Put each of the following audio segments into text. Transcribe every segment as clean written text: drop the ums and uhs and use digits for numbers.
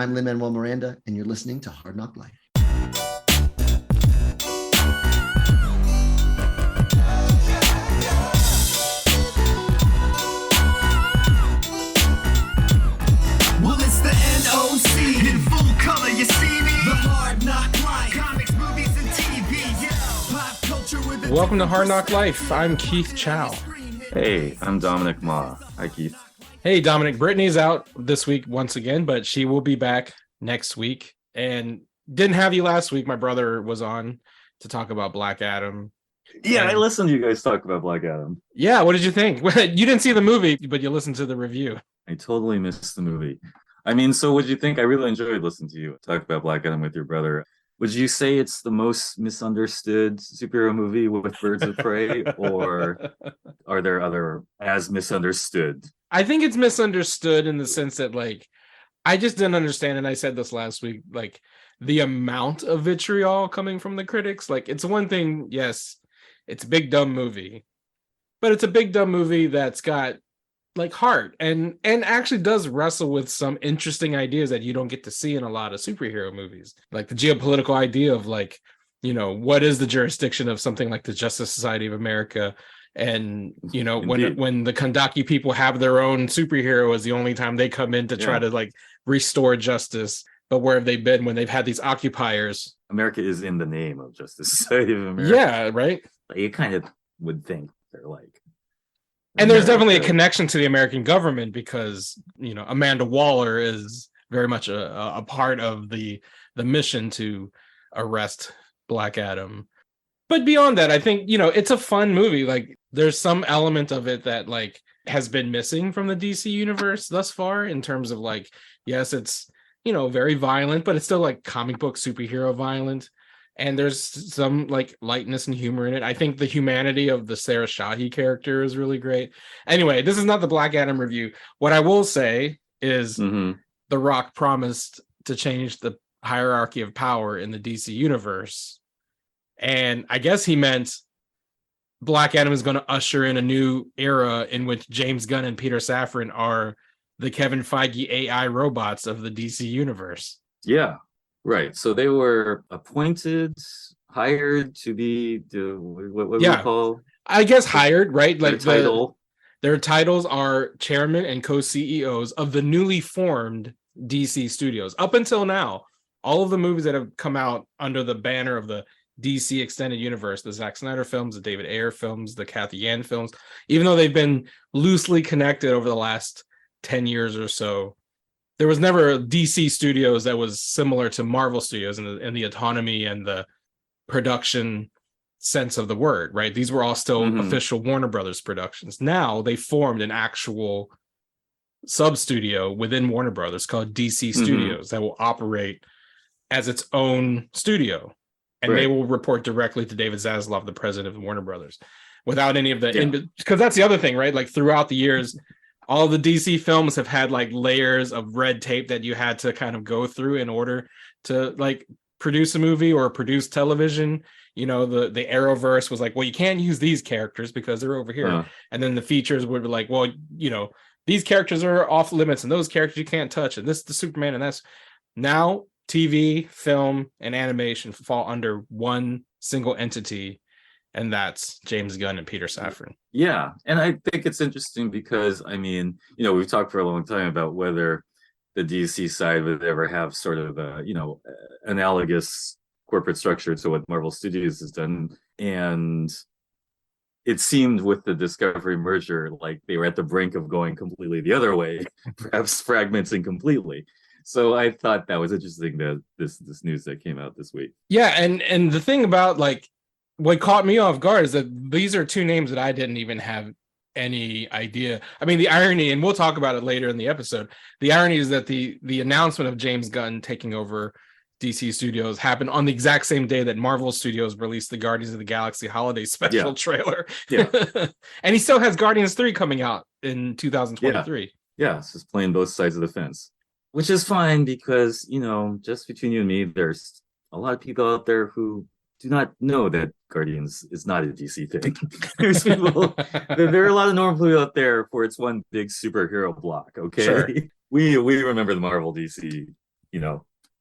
I'm Lin-Manuel Miranda, and you're listening to Hard Knock Life. Well, it's the NOC in full color, you see me? The Hard Knock Life, comics, movies, and TV, yeah. Pop culture with a Welcome to Hard Knock Life. I'm Keith Chow. Hey, I'm Dominic Ma. Hi, Keith. Hey, Dominic. Brittany's out this week once again, but she will be back next week. And didn't have you last week. My brother was on to talk about Black Adam. Yeah, And I listened to you guys talk about Black Adam. yeah, what did you think? You didn't see the movie, but you listened to the review. I totally missed the movie. I mean, so what did you think? I really enjoyed listening to you talk about Black Adam with your brother. Would you say it's the most misunderstood superhero movie with Birds of Prey, or are there other as misunderstood? I think it's misunderstood in the sense that, like, I just didn't understand, and I said this last week, like, the amount of vitriol coming from the critics. Like, it's one thing, yes, it's a big dumb movie, but it's a big dumb movie that's got like heart and actually does wrestle with some interesting ideas that you don't get to see in a lot of superhero movies, like the geopolitical idea of, like, you know, what is the jurisdiction of something like the Justice Society of America, and, you know, when the Kandaki people have their own superhero is the only time they come in to try to, like, restore justice. But where have they been when they've had these occupiers? America is in the name of Justice Society of America. Yeah, right. Like, you kind of would think they're like. And there's definitely a connection to the American government because, you know, Amanda Waller is very much a part of the mission to arrest Black Adam. But beyond that, I think, you know, it's a fun movie. Like, there's some element of it that, like, has been missing from the DC universe thus far in terms of, like, yes, it's, you know, very violent, but it's still like comic book superhero violent. And there's some, like, lightness and humor in it. I think the humanity of the Sarah Shahi character is really great. Anyway, this is not the Black Adam review. What I will say is The Rock promised to change the hierarchy of power in the DC universe. And I guess he meant Black Adam is going to usher in a new era in which James Gunn and Peter Safran are the Kevin Feige AI robots of the DC universe. Yeah. Right. So they were hired to be what we call? I guess hired, right? Like their titles are chairman and co-CEOs of the newly formed DC studios. Up until now, all of the movies that have come out under the banner of the DC Extended Universe, the Zack Snyder films, the David Ayer films, the Kathy Yan films, even though they've been loosely connected over the last 10 years or so, there was never a DC Studios that was similar to Marvel Studios in the autonomy and the production sense of the word, right? These were all still official Warner Brothers productions. Now they formed an actual sub-studio within Warner Brothers called DC Studios that will operate as its own studio. And they will report directly to David Zaslav, the president of Warner Brothers, without any of the... Because that's the other thing, right? Like, throughout the years... all the DC films have had, like, layers of red tape that you had to kind of go through in order to, like, produce a movie or produce television. You know, the Arrowverse was like, well, you can't use these characters because they're over here. And then the features would be like, well, you know, these characters are off limits and those characters you can't touch. And this is the Superman. And that's now TV, film, and animation fall under one single entity. And that's James Gunn and Peter Safran. Yeah. And I think it's interesting because, I mean, you know, we've talked for a long time about whether the DC side would ever have sort of a, you know, analogous corporate structure to what Marvel Studios has done. And it seemed with the Discovery merger, like they were at the brink of going completely the other way, perhaps fragmenting completely. So I thought that was interesting, that this news that came out this week. Yeah. And the thing about, like, what caught me off guard is that these are two names that I didn't even have any idea. I mean, the irony, and we'll talk about it later in the episode, the irony is that the announcement of James Gunn taking over DC Studios happened on the exact same day that Marvel Studios released the Guardians of the Galaxy holiday special trailer. Yeah. And he still has Guardians 3 coming out in 2023. Yeah, it's just playing both sides of the fence, which is fine because, you know, just between you and me, there's a lot of people out there who do not know that Guardians is not a DC thing. There's people, there are a lot of normal people out there for it's one big superhero block. Okay, sure. we remember the Marvel DC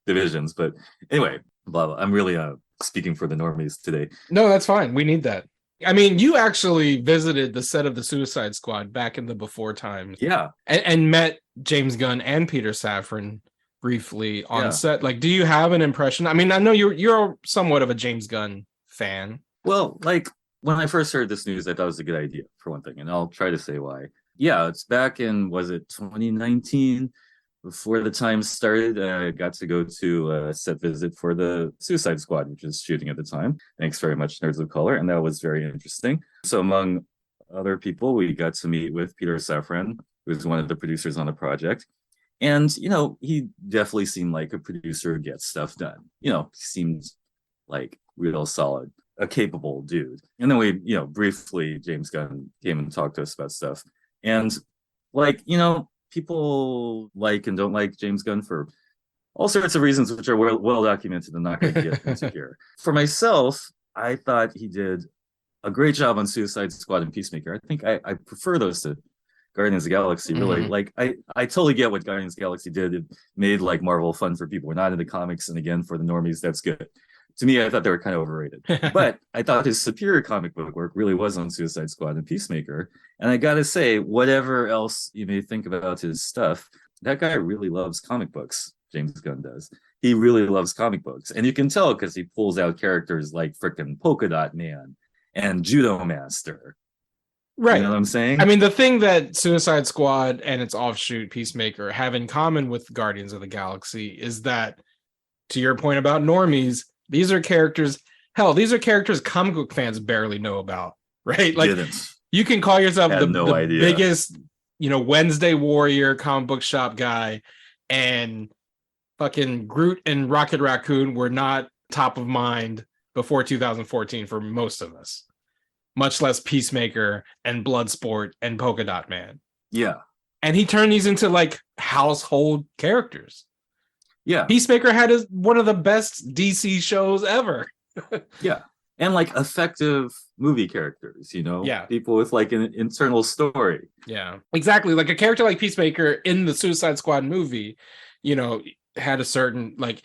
divisions. But anyway, blah blah. I'm really speaking for the normies today. No, that's fine. We need that. I mean, you actually visited the set of the Suicide Squad back in the before times. Yeah. And met James Gunn and Peter Safran briefly on set. Like, do you have an impression? I mean, I know you're somewhat of a James Gunn fan. Well, like when I first heard this news, I thought it was a good idea for one thing, and I'll try to say why. Yeah, it's back in, was it 2019? Before the time started, I got to go to a set visit for the Suicide Squad, which was shooting at the time. Thanks very much, Nerds of Color, and that was very interesting. So among other people, we got to meet with Peter Safran, who was one of the producers on the project. And, he definitely seemed like a producer who gets stuff done. He seemed like real solid, a capable dude. And then we, briefly, James Gunn came and talked to us about stuff. And people like and don't like James Gunn for all sorts of reasons, which are well documented and not going to get into here. For myself, I thought he did a great job on Suicide Squad and Peacemaker. I think I prefer those to Guardians of the Galaxy. Really, like I totally get what Guardians of the Galaxy did. It made like Marvel fun for people. We're not into comics, and again, for the normies, that's good. To me, I thought they were kind of overrated. But I thought his superior comic book work really was on Suicide Squad and Peacemaker. And I gotta say, whatever else you may think about his stuff, that guy really loves comic books. James Gunn does. He really loves comic books. And you can tell because he pulls out characters like frickin' Polka Dot Man and Judo Master. Right. You know what I'm saying? I mean, the thing that Suicide Squad and its offshoot Peacemaker have in common with Guardians of the Galaxy is that, to your point about normies, these are characters comic book fans barely know about, right? Like, you can call yourself the biggest, Wednesday Warrior comic book shop guy, and fucking Groot and Rocket Raccoon were not top of mind before 2014 for most of us, much less Peacemaker and Bloodsport and Polka Dot Man. Yeah. And he turned these into like household characters. Yeah. Peacemaker had one of the best DC shows ever. Yeah. And like effective movie characters, Yeah. People with like an internal story. Yeah, exactly. Like a character like Peacemaker in the Suicide Squad movie, had a certain, like,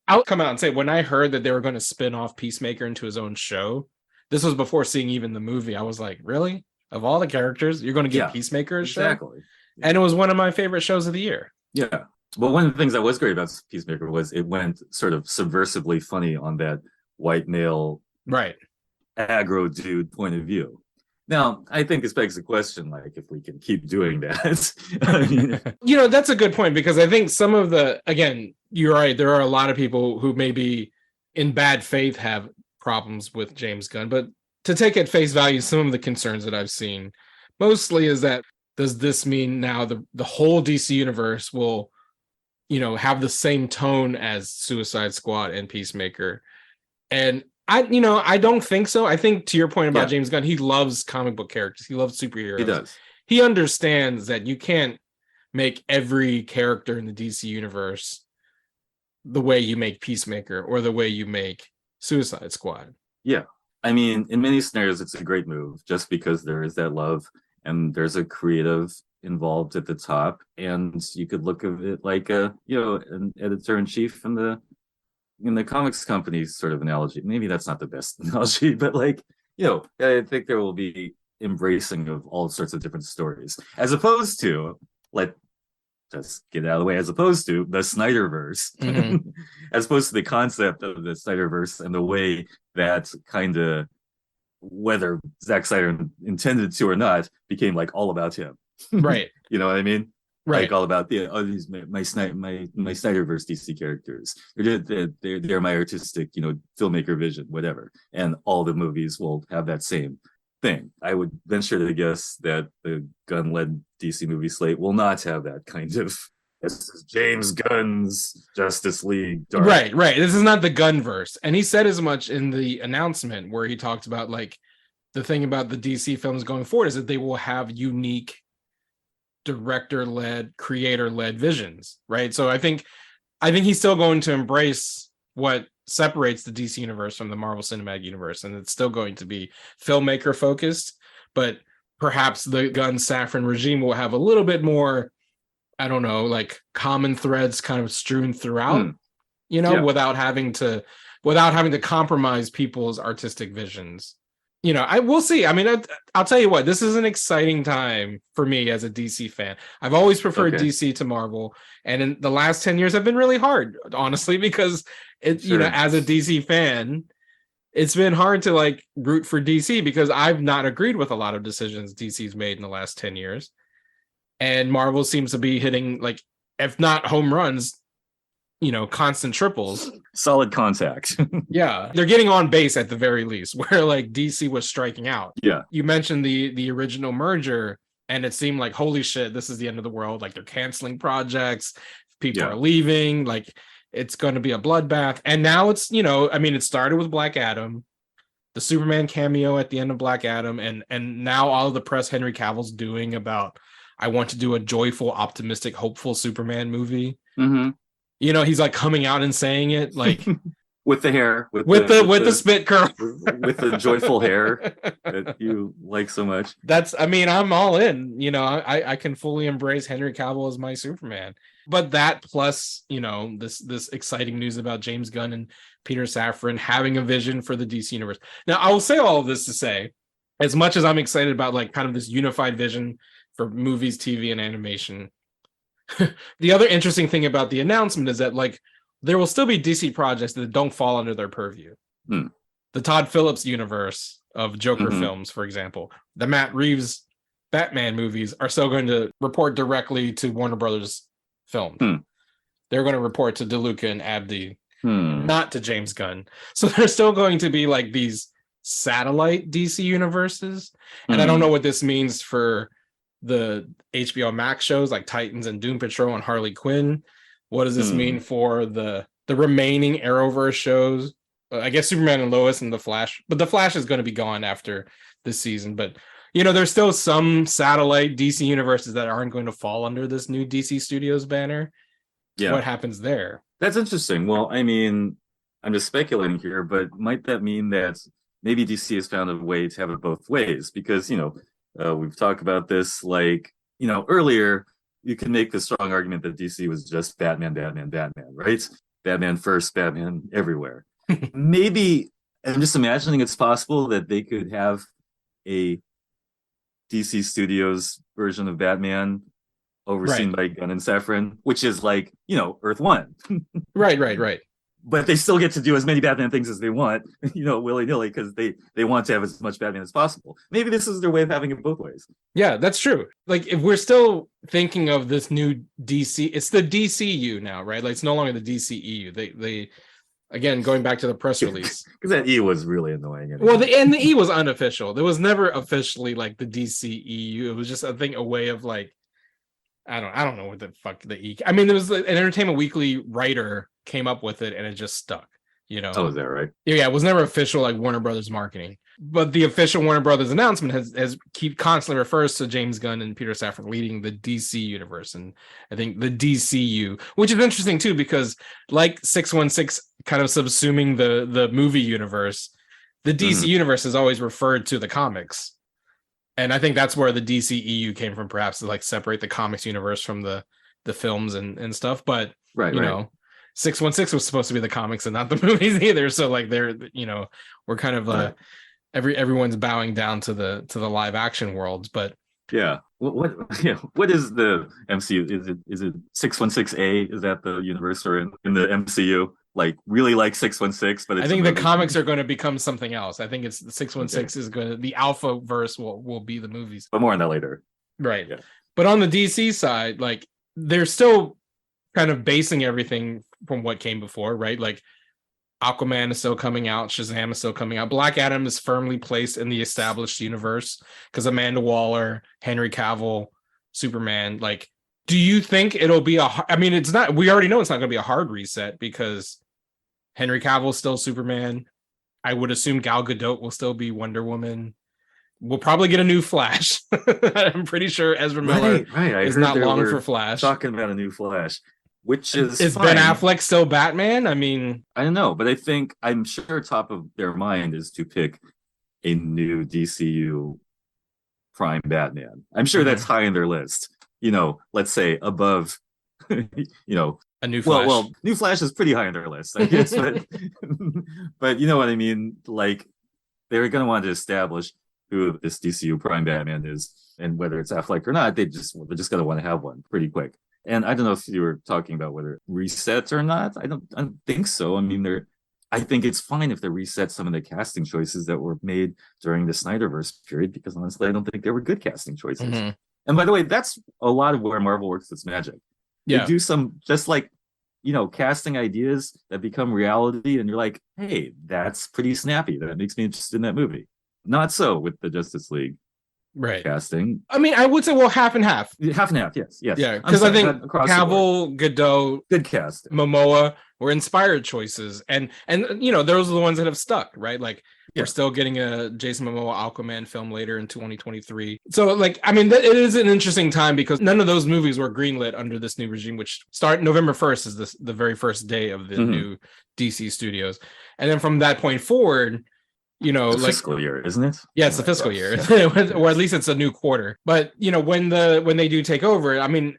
I'll come out and say, when I heard that they were going to spin off Peacemaker into his own show, this was before seeing even the movie. I was like, really? Of all the characters, you're going to get Peacemaker a show? Exactly. Yeah. And it was one of my favorite shows of the year. Yeah. Well, one of the things that was great about Peacemaker was it went sort of subversively funny on that white male, right, aggro dude point of view. Now, I think this begs the question, like, if we can keep doing that. I mean, that's a good point, because I think some of again, you're right, there are a lot of people who maybe in bad faith have problems with James Gunn, but to take at face value, some of the concerns that I've seen mostly is that, does this mean now the whole DC universe will have the same tone as Suicide Squad and Peacemaker? And I don't think so. I think, to your point about James Gunn, he loves comic book characters. He loves superheroes. He does. He understands that you can't make every character in the DC universe the way you make Peacemaker or the way you make Suicide Squad. Yeah. I mean, in many scenarios, it's a great move just because there is that love and there's a creative involved at the top, and you could look at it like an editor-in-chief in the comics company sort of analogy. Maybe that's not the best analogy, but I think there will be embracing of all sorts of different stories, as opposed to, just get out of the way, as opposed to the Snyderverse, as opposed to the concept of the Snyderverse and the way that kind of, whether Zack Snyder intended to or not, became like all about him. Right. You know what I mean? Right. Like all about these my Snyderverse DC characters. They're my artistic, filmmaker vision, whatever. And all the movies will have that same thing. I would venture to guess that the Gunn-led DC movie slate will not have that kind of, this is James Gunn's Justice League. Dark. Right. This is not the Gunverse. And he said as much in the announcement where he talked about, like, the thing about the DC films going forward is that they will have unique director-led, creator-led visions, right? So I think he's still going to embrace what separates the DC universe from the Marvel Cinematic Universe, and it's still going to be filmmaker focused, but perhaps the Gunn Safran regime will have a little bit more I don't know, like common threads kind of strewn throughout, without having to compromise people's artistic visions. I will see. I mean, I'll tell you what, this is an exciting time for me as a DC fan. I've always preferred DC to Marvel, and in the last 10 years have been really hard, honestly, because as a DC fan, it's been hard to like root for DC because I've not agreed with a lot of decisions DC's made in the last 10 years. And Marvel seems to be hitting, like, if not home runs, constant triples. Solid contact. Yeah. They're getting on base at the very least, where like DC was striking out. Yeah. You mentioned the original merger, and it seemed like, holy shit, this is the end of the world. Like, they're canceling projects. People are leaving. Like, it's going to be a bloodbath. And now it's, it started with Black Adam, the Superman cameo at the end of Black Adam, and now all of the press Henry Cavill's doing about, I want to do a joyful, optimistic, hopeful Superman movie. Mm-hmm. He's like coming out and saying it, like with the hair, with the spit curl, with the joyful hair that you like so much. I'm all in. I can fully embrace Henry Cavill as my Superman. But that plus, this exciting news about James Gunn and Peter Safran having a vision for the DC universe. Now, I will say all of this to say, as much as I'm excited about like kind of this unified vision for movies, TV, and animation, the other interesting thing about the announcement is that like there will still be DC projects that don't fall under their purview. The Todd Phillips universe of Joker films, for example, the Matt Reeves Batman movies are still going to report directly to Warner Brothers films. They're going to report to DeLuca and Abdi, not to James Gunn. So there's still going to be like these satellite DC universes. And I don't know what this means for the HBO Max shows like Titans and Doom Patrol and Harley Quinn. What does this mean for the remaining Arrowverse shows? I guess Superman and Lois and The Flash, but The Flash is going to be gone after this season. But there's still some satellite DC universes that aren't going to fall under this new DC Studios banner. Yeah, what happens there? That's interesting. Well, I mean, I'm just speculating here, but might that mean that maybe DC has found a way to have it both ways? Because we've talked about this, like, earlier, you can make the strong argument that DC was just Batman, right? Batman first, Batman everywhere. Maybe, I'm just imagining it's possible that they could have a DC Studios version of Batman overseen by Gunn and Safran, which is like, Earth One. Right. But they still get to do as many Batman things as they want, willy-nilly, because they want to have as much Batman as possible. Maybe this is their way of having it both ways. Yeah, that's true. Like, if we're still thinking of this new DC, it's the DCU now, right? Like, it's no longer the DCEU. They again, going back to the press release. Because that E was really annoying. Anyway. Well, the E was unofficial. There was never officially, like, the DCEU. It was just, I think, a way of, like, I don't know what the fuck the E. I mean, there was an Entertainment Weekly writer came up with it, and it just stuck. Oh, is that right? Yeah, it was never official like Warner Brothers marketing, but the official Warner Brothers announcement has constantly refers to James Gunn and Peter Safran leading the DC universe, and I think the DCU, which is interesting too, because like 616 kind of subsuming the movie universe, the DC universe is always referred to the comics. And I think that's where the DCEU came from, perhaps, to like separate the comics universe from the films and stuff. But you know, 616 was supposed to be the comics and not the movies either. So like they're, we're kind of everyone's bowing down to the live action worlds. But what is the MCU? Is it 616A? Is that the universe, or in the MCU? Like really like 616, but it's I think the comics are going to become something else. I think it's 616 is going to, the Alpha verse will be the movies. But more on that later. Right. Yeah. But on the DC side, like they're still kind of basing everything from what came before, right? Like Aquaman is still coming out, Shazam is still coming out. Black Adam is firmly placed in the established universe because Amanda Waller, Henry Cavill, Superman. Like, do you think it'll be it's not, we already know it's not going to be a hard reset because Henry Cavill is still Superman. I would assume Gal Gadot will still be Wonder Woman. We'll probably get a new Flash. I'm pretty sure Ezra Miller is not long for Flash. Talking about a new Flash, which is fine. Ben Affleck still Batman? I mean, I don't know, but I'm sure top of their mind is to pick a new DCU prime Batman. I'm sure that's high in their list. let's say above, A new Flash. Well, New Flash is pretty high on their list, I guess, but but you know what I mean. Like they're going to want to establish who this DCU Prime Batman is, and whether it's Affleck or not, they're just going to want to have one pretty quick. And I don't know if you were talking about whether resets or not. I don't think so. I mean, I think it's fine if they reset some of the casting choices that were made during the Snyderverse period, because honestly, I don't think they were good casting choices. Mm-hmm. And by the way, that's a lot of where Marvel works its magic. They do some just like, casting ideas that become reality, and you're like, hey, that's pretty snappy. That makes me interested in that movie. Not so with the Justice League casting. I mean, I would say, half and half. Half and half, yes. Yeah, because I think Cavill, Godot, good cast, Momoa were inspired choices, and those are the ones that have stuck, right? Like we're still getting a Jason Momoa Aquaman film later in 2023. So, like, I mean, it is an interesting time because none of those movies were greenlit under this new regime, which start November 1st is the very first day of the new DC studios, and then from that point forward. Fiscal year, isn't it? Yeah, it's the fiscal year, or at least it's a new quarter. But when they do take over, I mean,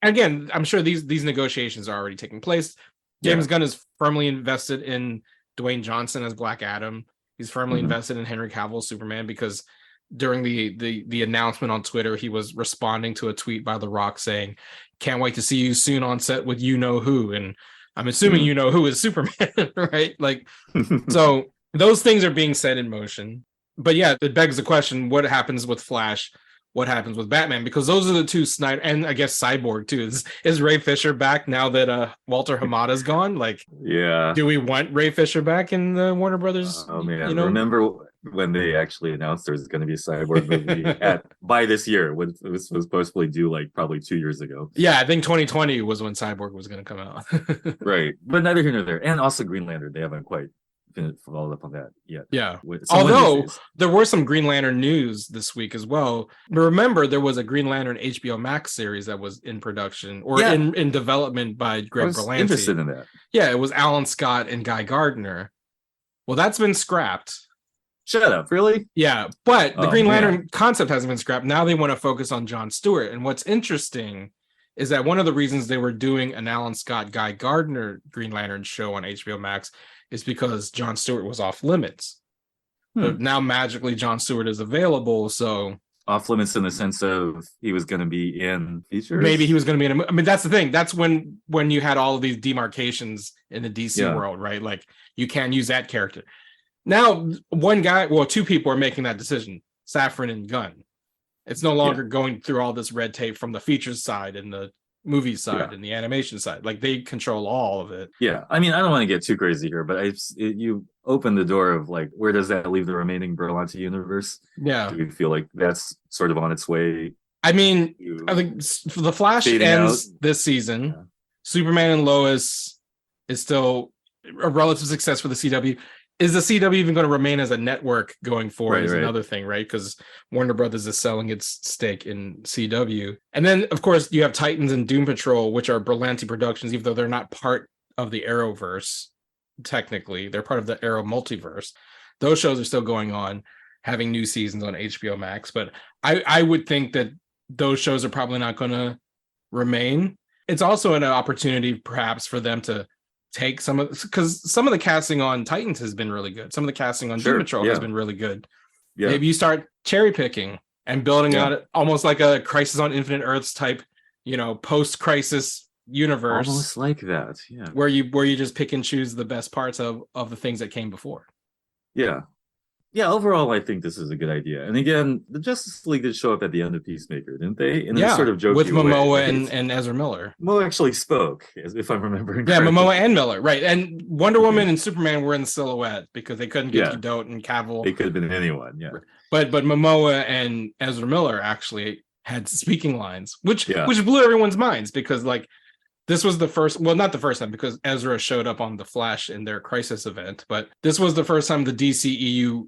again, I'm sure these negotiations are already taking place. James Gunn is firmly invested in Dwayne Johnson as Black Adam. He's firmly invested in Henry Cavill Superman, because during the announcement on Twitter, he was responding to a tweet by The Rock saying, "Can't wait to see you soon on set with you know who," and I'm assuming you know who is Superman, right? Like, so. Those things are being set in motion. But yeah, it begs the question, what happens with Flash? What happens with Batman? Because those are the two Snyder, and I guess Cyborg too. Is Ray Fisher back now that Walter Hamada's gone? Like, do we want Ray Fisher back in the Warner Brothers? Oh man, remember when they actually announced there was going to be a Cyborg movie by this year, when it was supposedly due like probably 2 years ago. Yeah, I think 2020 was when Cyborg was going to come out. Right, but neither here nor there. And also Green Lantern, they haven't quite followed up on that yet. Yeah. Although there were some Green Lantern news this week as well. Remember, there was a Green Lantern HBO Max series that was in production or in development by Greg Berlanti. Interested in that. Yeah, it was Alan Scott and Guy Gardner. Well, that's been scrapped. Shut up, really? Yeah, but the Green Lantern concept hasn't been scrapped. Now they want to focus on Jon Stewart. And what's interesting is that one of the reasons they were doing an Alan Scott, Guy Gardner Green Lantern show on HBO Max is because Jon Stewart was off limits. But now magically Jon Stewart is available, so off limits in the sense of he was going to be in features. Maybe he was going to be in I mean, that's the thing. That's when you had all of these demarcations in the DC world, right? Like you can't use that character. Now, two people are making that decision, Safran and Gunn. It's no longer going through all this red tape from the features side and the movie side and the animation side. Like they control all of it. Yeah, I mean, I don't want to get too crazy here, but you open the door of like, where does that leave the remaining Berlanti universe? Yeah, do you feel like that's sort of on its way? I mean, I think the Flash ends this season. Yeah. Superman and Lois is still a relative success for the CW. Is the CW even going to remain as a network going forward is another thing, right? Because Warner Brothers is selling its stake in CW. And then, of course, you have Titans and Doom Patrol, which are Berlanti Productions, even though they're not part of the Arrowverse, technically. They're part of the Arrow multiverse. Those shows are still going on, having new seasons on HBO Max. But I would think that those shows are probably not going to remain. It's also an opportunity, perhaps, for them to take some of, because some of the casting on Titans has been really good. Some of the casting on Doom Patrol has been really good. Yeah. Maybe you start cherry picking and building out almost like a Crisis on Infinite Earths type, post-crisis universe. Almost like that, where you just pick and choose the best parts of the things that came before. Yeah, overall, I think this is a good idea. And again, the Justice League did show up at the end of Peacemaker, didn't they? In a sort of jokey with Momoa way. and Ezra Miller. Momoa actually spoke, if I'm remembering correctly. Momoa and Miller, right. And Wonder Woman and Superman were in silhouette because they couldn't get Godot and Cavill. They could have been anyone, But Momoa and Ezra Miller actually had speaking lines, which blew everyone's minds because, like, this was the first, well, not the first time because Ezra showed up on The Flash in their Crisis event, but this was the first time the DCEU,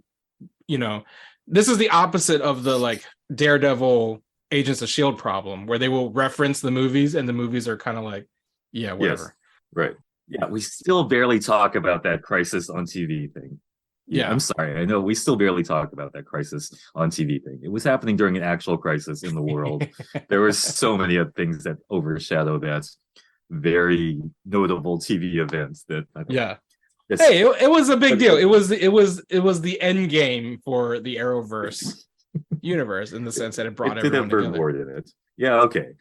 this is the opposite of the like Daredevil Agents of S.H.I.E.L.D. problem where they will reference the movies and the movies are kind of like, whatever. Yes. Right. Yeah, we still barely talk about that Crisis on TV thing. Yeah. I'm sorry. I know we still barely talk about that crisis on TV thing. It was happening during an actual crisis in the world. There were so many things that overshadow that very notable TV event that yeah. Hey, it was a big deal. It was the end game for the Arrowverse universe in the sense that it brought everyone together. Word in it. Yeah, okay.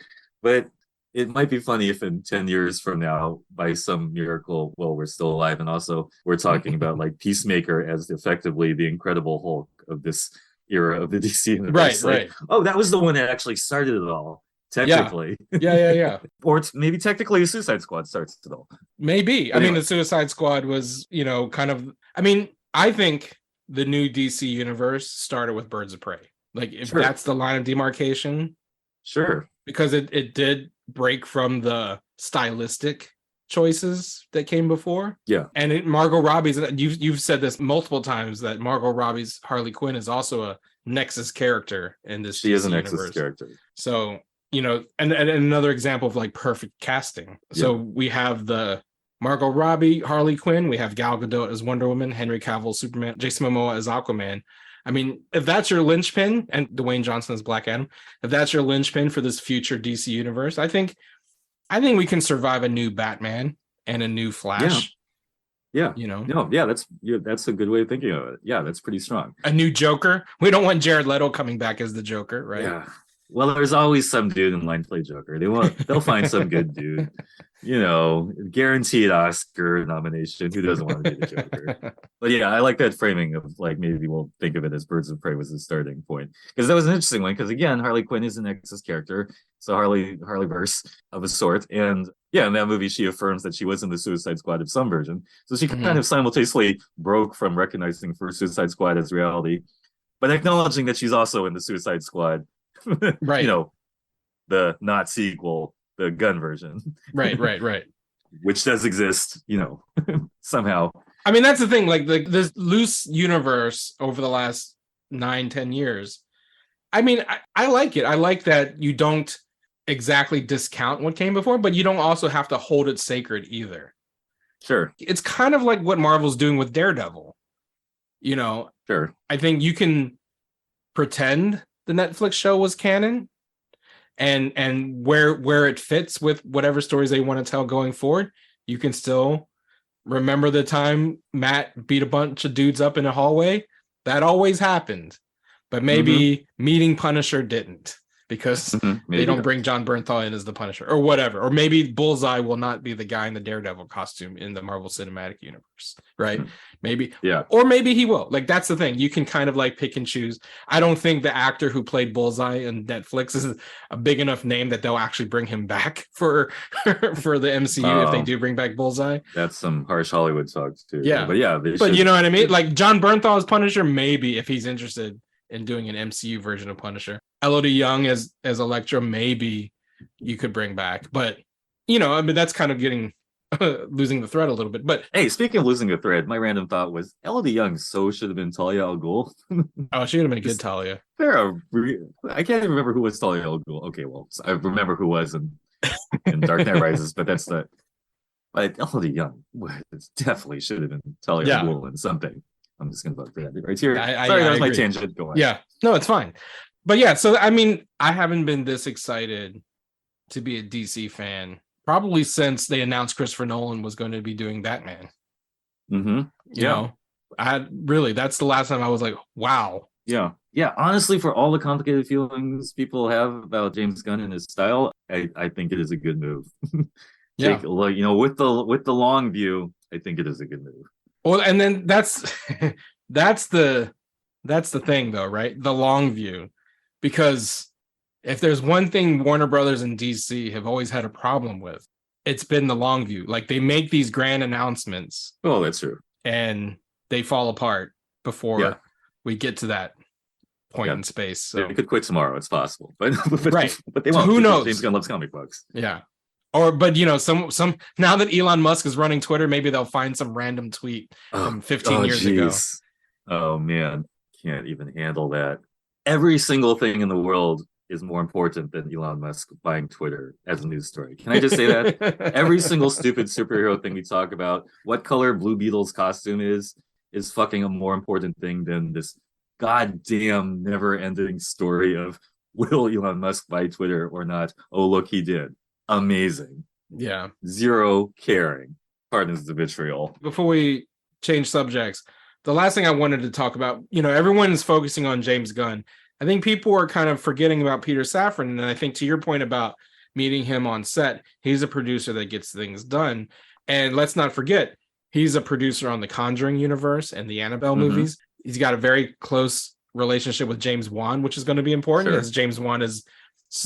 But it might be funny if in 10 years from now, by some miracle, well, we're still alive. And also we're talking about like Peacemaker as effectively the Incredible Hulk of this era of the DC universe. Right. Oh, that was the one that actually started it all. Technically. Yeah. Or maybe technically the Suicide Squad starts it all. Maybe. Anyway. I mean, the Suicide Squad was, kind of, I think the new DC universe started with Birds of Prey. Like, if that's the line of demarcation. Sure. Because it did break from the stylistic choices that came before. Yeah. And Margot Robbie's, you've said this multiple times, that Margot Robbie's Harley Quinn is also a Nexus character in this She DC is a Nexus universe. character. So, and another example of like perfect casting. So we have the Margot Robbie Harley Quinn, we have Gal Gadot as Wonder Woman, Henry Cavill Superman, Jason Momoa as Aquaman. I mean, if that's your linchpin, and Dwayne Johnson as Black Adam, if that's your linchpin for this future DC universe, I think we can survive a new Batman and a new Flash. Yeah. That's a good way of thinking of it. Yeah, that's pretty strong. A new Joker. We don't want Jared Leto coming back as the Joker, right? Yeah. Well, there's always some dude in line to play Joker. They'll find some good dude. Guaranteed Oscar nomination. Who doesn't want to be the Joker? But yeah, I like that framing of like maybe we'll think of it as Birds of Prey was the starting point, because that was an interesting one. Because again, Harley Quinn is a Nexus character, so Harleyverse of a sort, and yeah, in that movie she affirms that she was in the Suicide Squad of some version, so she kind of simultaneously broke from recognizing for Suicide Squad as reality, but acknowledging that she's also in the Suicide Squad. Right. The not sequel, the Gunn version. Right. Which does exist, somehow. I mean, that's the thing. Like this loose universe over the last 9-10 years. I mean, I like it. I like that you don't exactly discount what came before, but you don't also have to hold it sacred either. Sure. It's kind of like what Marvel's doing with Daredevil. Sure. I think you can pretend the Netflix show was canon and where it fits with whatever stories they want to tell going forward. You can still remember the time Matt beat a bunch of dudes up in a hallway. That always happened, but maybe meeting Punisher didn't, because they don't bring John Bernthal in as the Punisher or whatever. Or maybe Bullseye will not be the guy in the Daredevil costume in the Marvel Cinematic Universe, right? Maybe. Yeah. Or maybe he will. Like, that's the thing. You can kind of like pick and choose. I don't think the actor who played Bullseye in Netflix is a big enough name that they'll actually bring him back for the MCU if they do bring back Bullseye. That's some harsh Hollywood talk too. Yeah. But you know what I mean? Like John Bernthal as Punisher, maybe, if he's interested in doing an MCU version of Punisher. Elodie Young as Elektra, maybe you could bring back. But, that's kind of getting losing the thread a little bit. But hey, speaking of losing the thread, my random thought was Elodie Young should have been Talia al Ghul. Oh, she would have been a good Talia. I can't even remember who was Talia al Ghul. Okay, well, I remember who was in Dark Knight Rises, but that's the. But Elodie Young definitely should have been Talia al Ghul in something. I'm just going to vote for that right here. Sorry, that was my tangent. Go on. Yeah, no, it's fine. But yeah, so I mean, I haven't been this excited to be a DC fan probably since they announced Christopher Nolan was going to be doing Batman. You know, that's the last time I was like, wow. Yeah. Honestly, for all the complicated feelings people have about James Gunn and his style, I think it is a good move. With the long view, I think it is a good move. Well, and then that's the thing though, right? The long view, because if there's one thing Warner Brothers and DC have always had a problem with, it's been the long view. Like, they make these grand announcements. Oh, that's true. And they fall apart before we get to that point in space. So they could quit tomorrow. It's possible, but right. But they won't. Who knows? James Gunn loves comic books. Yeah. But some now that Elon Musk is running Twitter, maybe they'll find some random tweet from 15 years ago. Oh man, can't even handle that. Every single thing in the world is more important than Elon Musk buying Twitter as a news story. Can I just say that? Every single stupid superhero thing we talk about, what color Blue Beetle's costume is is fucking a more important thing than this goddamn never-ending story of will Elon Musk buy Twitter or not? Oh, look, he did. Amazing. Yeah. Zero caring. Pardons the vitriol. Before we change subjects, the last thing I wanted to talk about, everyone's focusing on James Gunn. I think people are kind of forgetting about Peter Safran. And I think to your point about meeting him on set, he's a producer that gets things done. And let's not forget, he's a producer on the Conjuring universe and the Annabelle movies. He's got a very close relationship with James Wan, which is going to be important, as James Wan is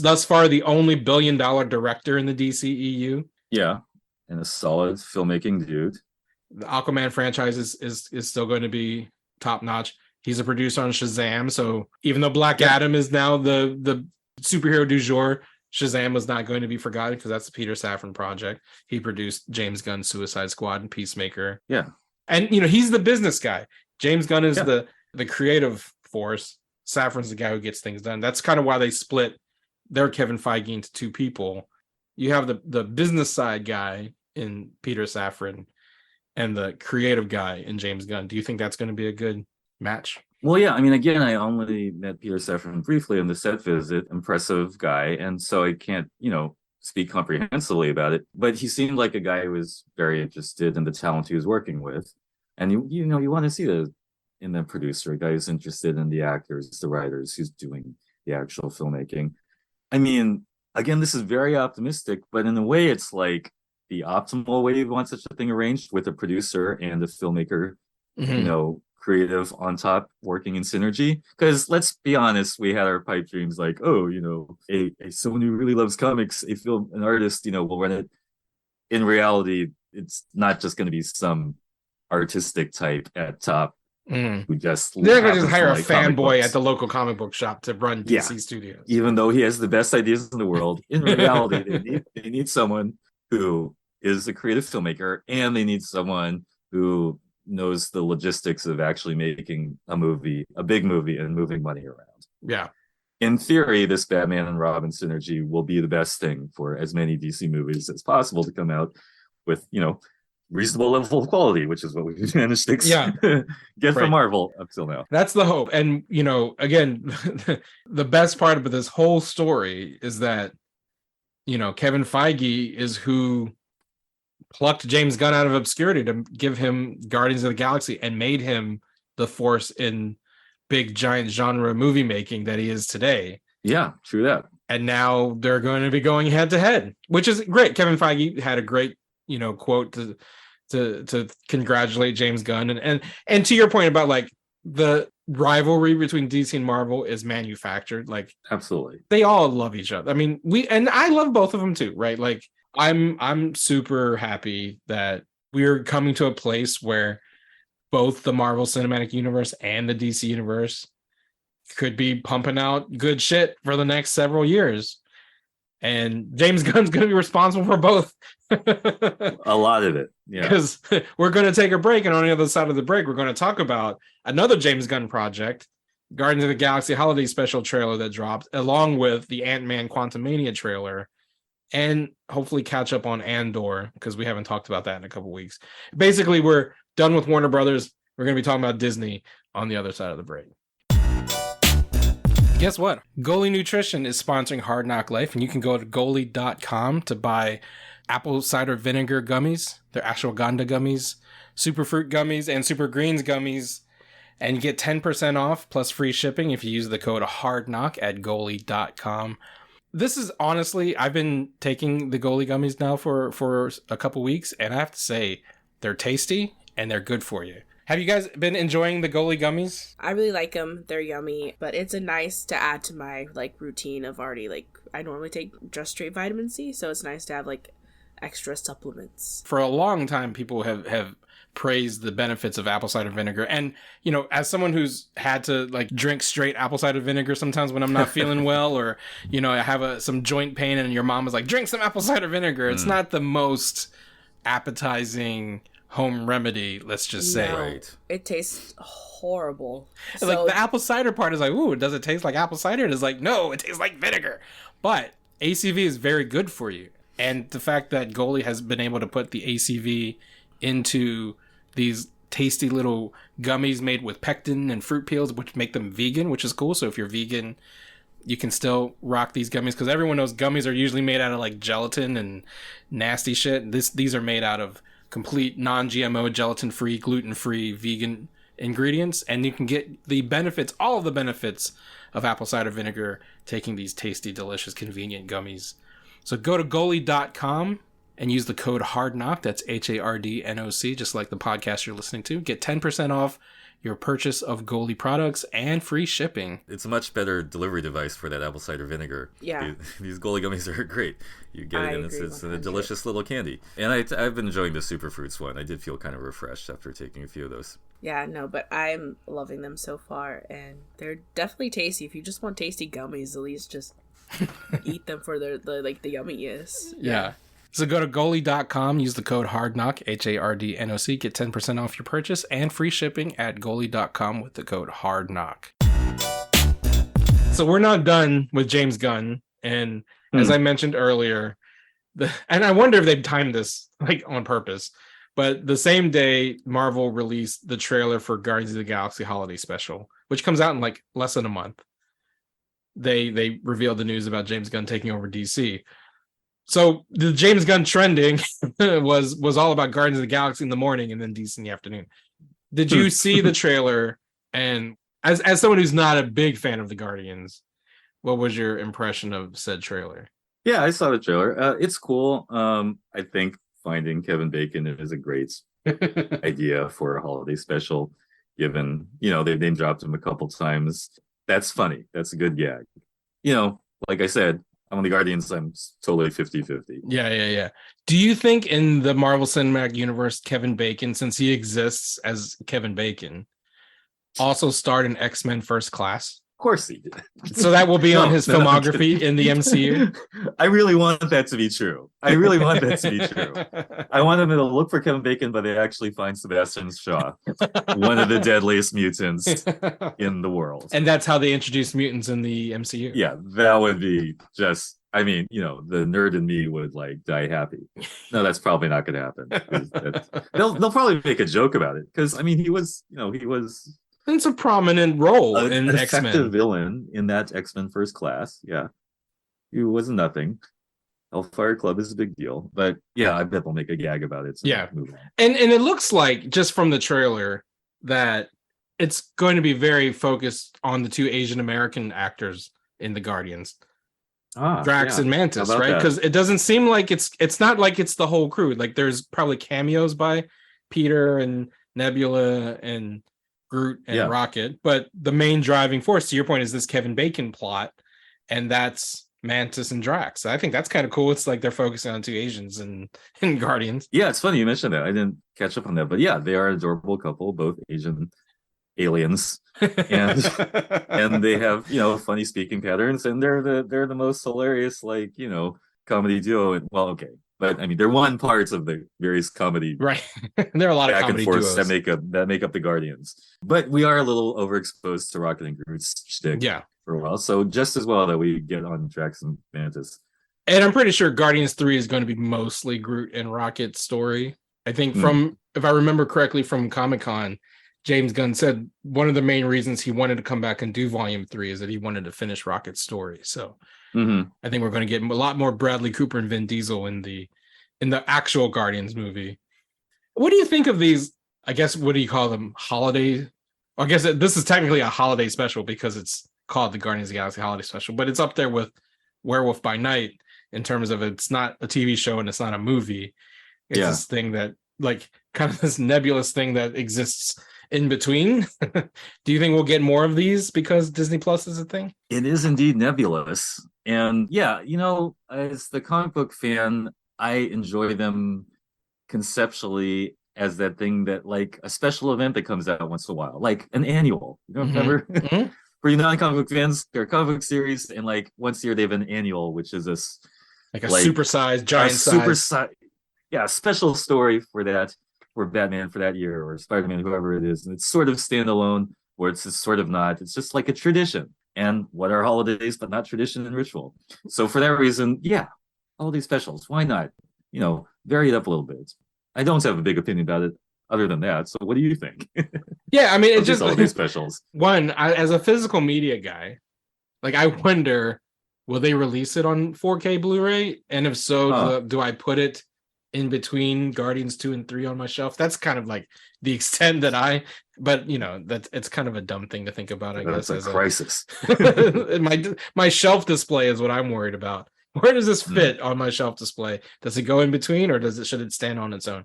thus far the only billion-dollar director in the DCEU. Yeah, and a solid filmmaking dude. The Aquaman franchise is still going to be top-notch. He's a producer on Shazam, so even though Black Adam is now the superhero du jour, Shazam was not going to be forgotten because that's the Peter Safran project. He produced James Gunn's Suicide Squad and Peacemaker. Yeah. And, he's the business guy. James Gunn is the creative force. Safran's the guy who gets things done. That's kind of why they split their Kevin Feige into two people. You have the business side guy in Peter Safran and the creative guy in James Gunn. Do you think that's going to be a good match? Well, yeah, I mean, again, I only met Peter Safran briefly on the set visit. Impressive guy. And so I can't, speak comprehensively about it. But he seemed like a guy who was very interested in the talent he was working with. And, you want to see in the producer, a guy who's interested in the actors, the writers, who's doing the actual filmmaking. I mean, again, this is very optimistic, but in a way, it's like the optimal way you want such a thing arranged with a producer and a filmmaker, creative on top working in synergy. Because let's be honest, we had our pipe dreams like, someone who really loves comics, an artist, will run it. In reality, it's not just going to be some artistic type at top who just they're going to just hire a like fanboy at the local comic book shop to run DC Studios. Even though he has the best ideas in the world, in reality, they need someone who is a creative filmmaker, and they need someone who knows the logistics of actually making a big movie and moving money around. Yeah. In theory, this Batman and Robin synergy will be the best thing for as many DC movies as possible to come out with, reasonable level of quality, which is what we've managed to get from Marvel up till now. That's the hope. And, again, the best part of this whole story is that, Kevin Feige is who plucked James Gunn out of obscurity to give him Guardians of the Galaxy and made him the force in big giant genre movie making that he is today. Yeah, true that. And now they're going to be going head to head, which is great. Kevin Feige had a great, quote to congratulate James Gunn. And to your point about like the rivalry between DC and Marvel is manufactured. Like absolutely. They all love each other. I mean, I love both of them too, right? Like I'm super happy that we're coming to a place where both the Marvel Cinematic Universe and the DC Universe could be pumping out good shit for the next several years. And James Gunn's going to be responsible for both. A lot of it. Yeah. Because we're going to take a break. And on the other side of the break, we're going to talk about another James Gunn project, Guardians of the Galaxy Holiday Special trailer that dropped, along with the Ant-Man Quantumania trailer. And hopefully catch up on Andor, because we haven't talked about that in a couple weeks. Basically, we're done with Warner Brothers. We're going to be talking about Disney on the other side of the break. Guess what? Goalie Nutrition is sponsoring Hard Knock Life, and you can go to goalie.com to buy apple cider vinegar gummies, their ashwagandha gummies, superfruit gummies, and super greens gummies, and you get 10% off plus free shipping if you use the code HARDKNOCK at goalie.com. This is honestly, I've been taking the goalie gummies now for a couple weeks, and I have to say, they're tasty and they're good for you. Have you guys been enjoying the goalie gummies? I really like them. They're yummy, but it's a nice to add to my routine of already I normally take just straight vitamin C, so it's nice to have extra supplements. For a long time, people have praised the benefits of apple cider vinegar, and as someone who's had to drink straight apple cider vinegar sometimes when I'm not feeling well, or I have some joint pain, and your mom was like, drink some apple cider vinegar. It's not the most appetizing home remedy, let's just say. Right. It tastes horrible. So, the apple cider part is ooh, does it taste like apple cider? And it's no, it tastes like vinegar. But ACV is very good for you. And the fact that Goalie has been able to put the ACV into these tasty little gummies made with pectin and fruit peels, which make them vegan, which is cool. So if you're vegan, you can still rock these gummies, because everyone knows gummies are usually made out of like gelatin and nasty shit. These are made out of complete non-GMO, gelatin-free, gluten-free, vegan ingredients, and you can get the benefits, all of the benefits of apple cider vinegar, taking these tasty, delicious, convenient gummies. So go to Goli.com and use the code HARDKNOCK. That's HARDNOC, just like the podcast you're listening to. Get 10% off your purchase of Goli products and free shipping. It's a much better delivery device for that apple cider vinegar. Yeah. These Goli gummies are great. You get it, and it's a delicious little candy. And I've been enjoying the Superfruits one. I did feel kind of refreshed after taking a few of those. Yeah, no, but I'm loving them so far, and they're definitely tasty. If you just want tasty gummies, at least just eat them for the yumminess. Yeah. So go to Goli.com, use the code HARDKNOCK, HARDNOC, get 10% off your purchase and free shipping at Goli.com with the code HARDKNOCK. So we're not done with James Gunn, and as I mentioned earlier, and I wonder if they've timed this like on purpose, but the same day Marvel released the trailer for Guardians of the Galaxy Holiday Special, which comes out in like less than a month, they revealed the news about James Gunn taking over DC. So the James Gunn trending was all about Guardians of the Galaxy in the morning and then DC in the afternoon. Did you see the trailer? And as someone who's not a big fan of the Guardians, what was your impression of said trailer? Yeah, I saw the trailer. It's cool. I think finding Kevin Bacon is a great idea for a holiday special, given, they've name dropped him a couple times. That's funny. That's a good gag. Like I said, on the Guardians, I'm totally 50-50. Yeah. Do you think in the Marvel Cinematic Universe, Kevin Bacon, since he exists as Kevin Bacon, also starred in X-Men First Class? Of course he did. So that will be on his filmography in the MCU? I really want that to be true. I want them to look for Kevin Bacon, but they actually find Sebastian Shaw, one of the deadliest mutants in the world. And that's how they introduced mutants in the MCU. Yeah, that would be just, the nerd in me would die happy. No, that's probably not going to happen. They'll probably make a joke about it, because he was. It's a prominent role in an X-Men. Effective villain in that X-Men First Class. Yeah, he was nothing. Hellfire Club is a big deal, but yeah, I bet they'll make a gag about it. So yeah, move on. And it looks like, just from the trailer, that it's going to be very focused on the two Asian American actors in the Guardians, Drax and Mantis, right? Because it doesn't seem like it's not like it's the whole crew. Like there's probably cameos by Peter and Nebula and Groot and Rocket, but the main driving force, to your point, is this Kevin Bacon plot, and that's Mantis and Drax. I think that's kind of cool. It's like they're focusing on two Asians in Guardians. Yeah, it's funny you mentioned that. I didn't catch up on that, but yeah, they are an adorable couple, both Asian aliens, and they have funny speaking patterns, and they're the most hilarious comedy duo. But they're one part of the various comedy, right? There are a lot of comedy duos that make up the Guardians. But we are a little overexposed to Rocket and Groot's shtick, for a while. So just as well that we get on Drax and Mantis. And I'm pretty sure Guardians 3 is going to be mostly Groot and Rocket's story. I think if I remember correctly from Comic-Con, James Gunn said one of the main reasons he wanted to come back and do Volume 3 is that he wanted to finish Rocket's story. So I think we're going to get a lot more Bradley Cooper and Vin Diesel in the actual Guardians movie. What do you think of these? I guess, what do you call them? Holiday? I guess this is technically a holiday special because it's called the Guardians of the Galaxy Holiday Special, but it's up there with Werewolf by Night in terms of it's not a TV show and it's not a movie. It's this thing that kind of this nebulous thing that exists in between. Do you think we'll get more of these because Disney Plus is a thing? It is indeed nebulous. And as the comic book fan, I enjoy them conceptually as that thing that a special event that comes out once in a while, like an annual. Remember? For non-comic book fans, there are comic book series, and once a year they have an annual, which is this a supersized, giant size. A special story for Batman for that year, or Spider-Man, whoever it is. And it's sort of standalone, or it's just sort of not. It's just like a tradition. And what are holidays but not tradition and ritual? So for that reason, holiday specials, why not? Vary it up a little bit. I don't have a big opinion about it. other than that. So what do you think? Yeah, I mean, it's just holiday specials. As a physical media guy, like I wonder, will they release it on 4K Blu-ray? And if so, do I put it in between Guardians 2 and 3 on my shelf? That's kind of like the extent that but it's kind of a dumb thing to think about, I guess. As a crisis. My shelf display is what I'm worried about. Where does this fit on my shelf display? Does it go in between, or should it stand on its own?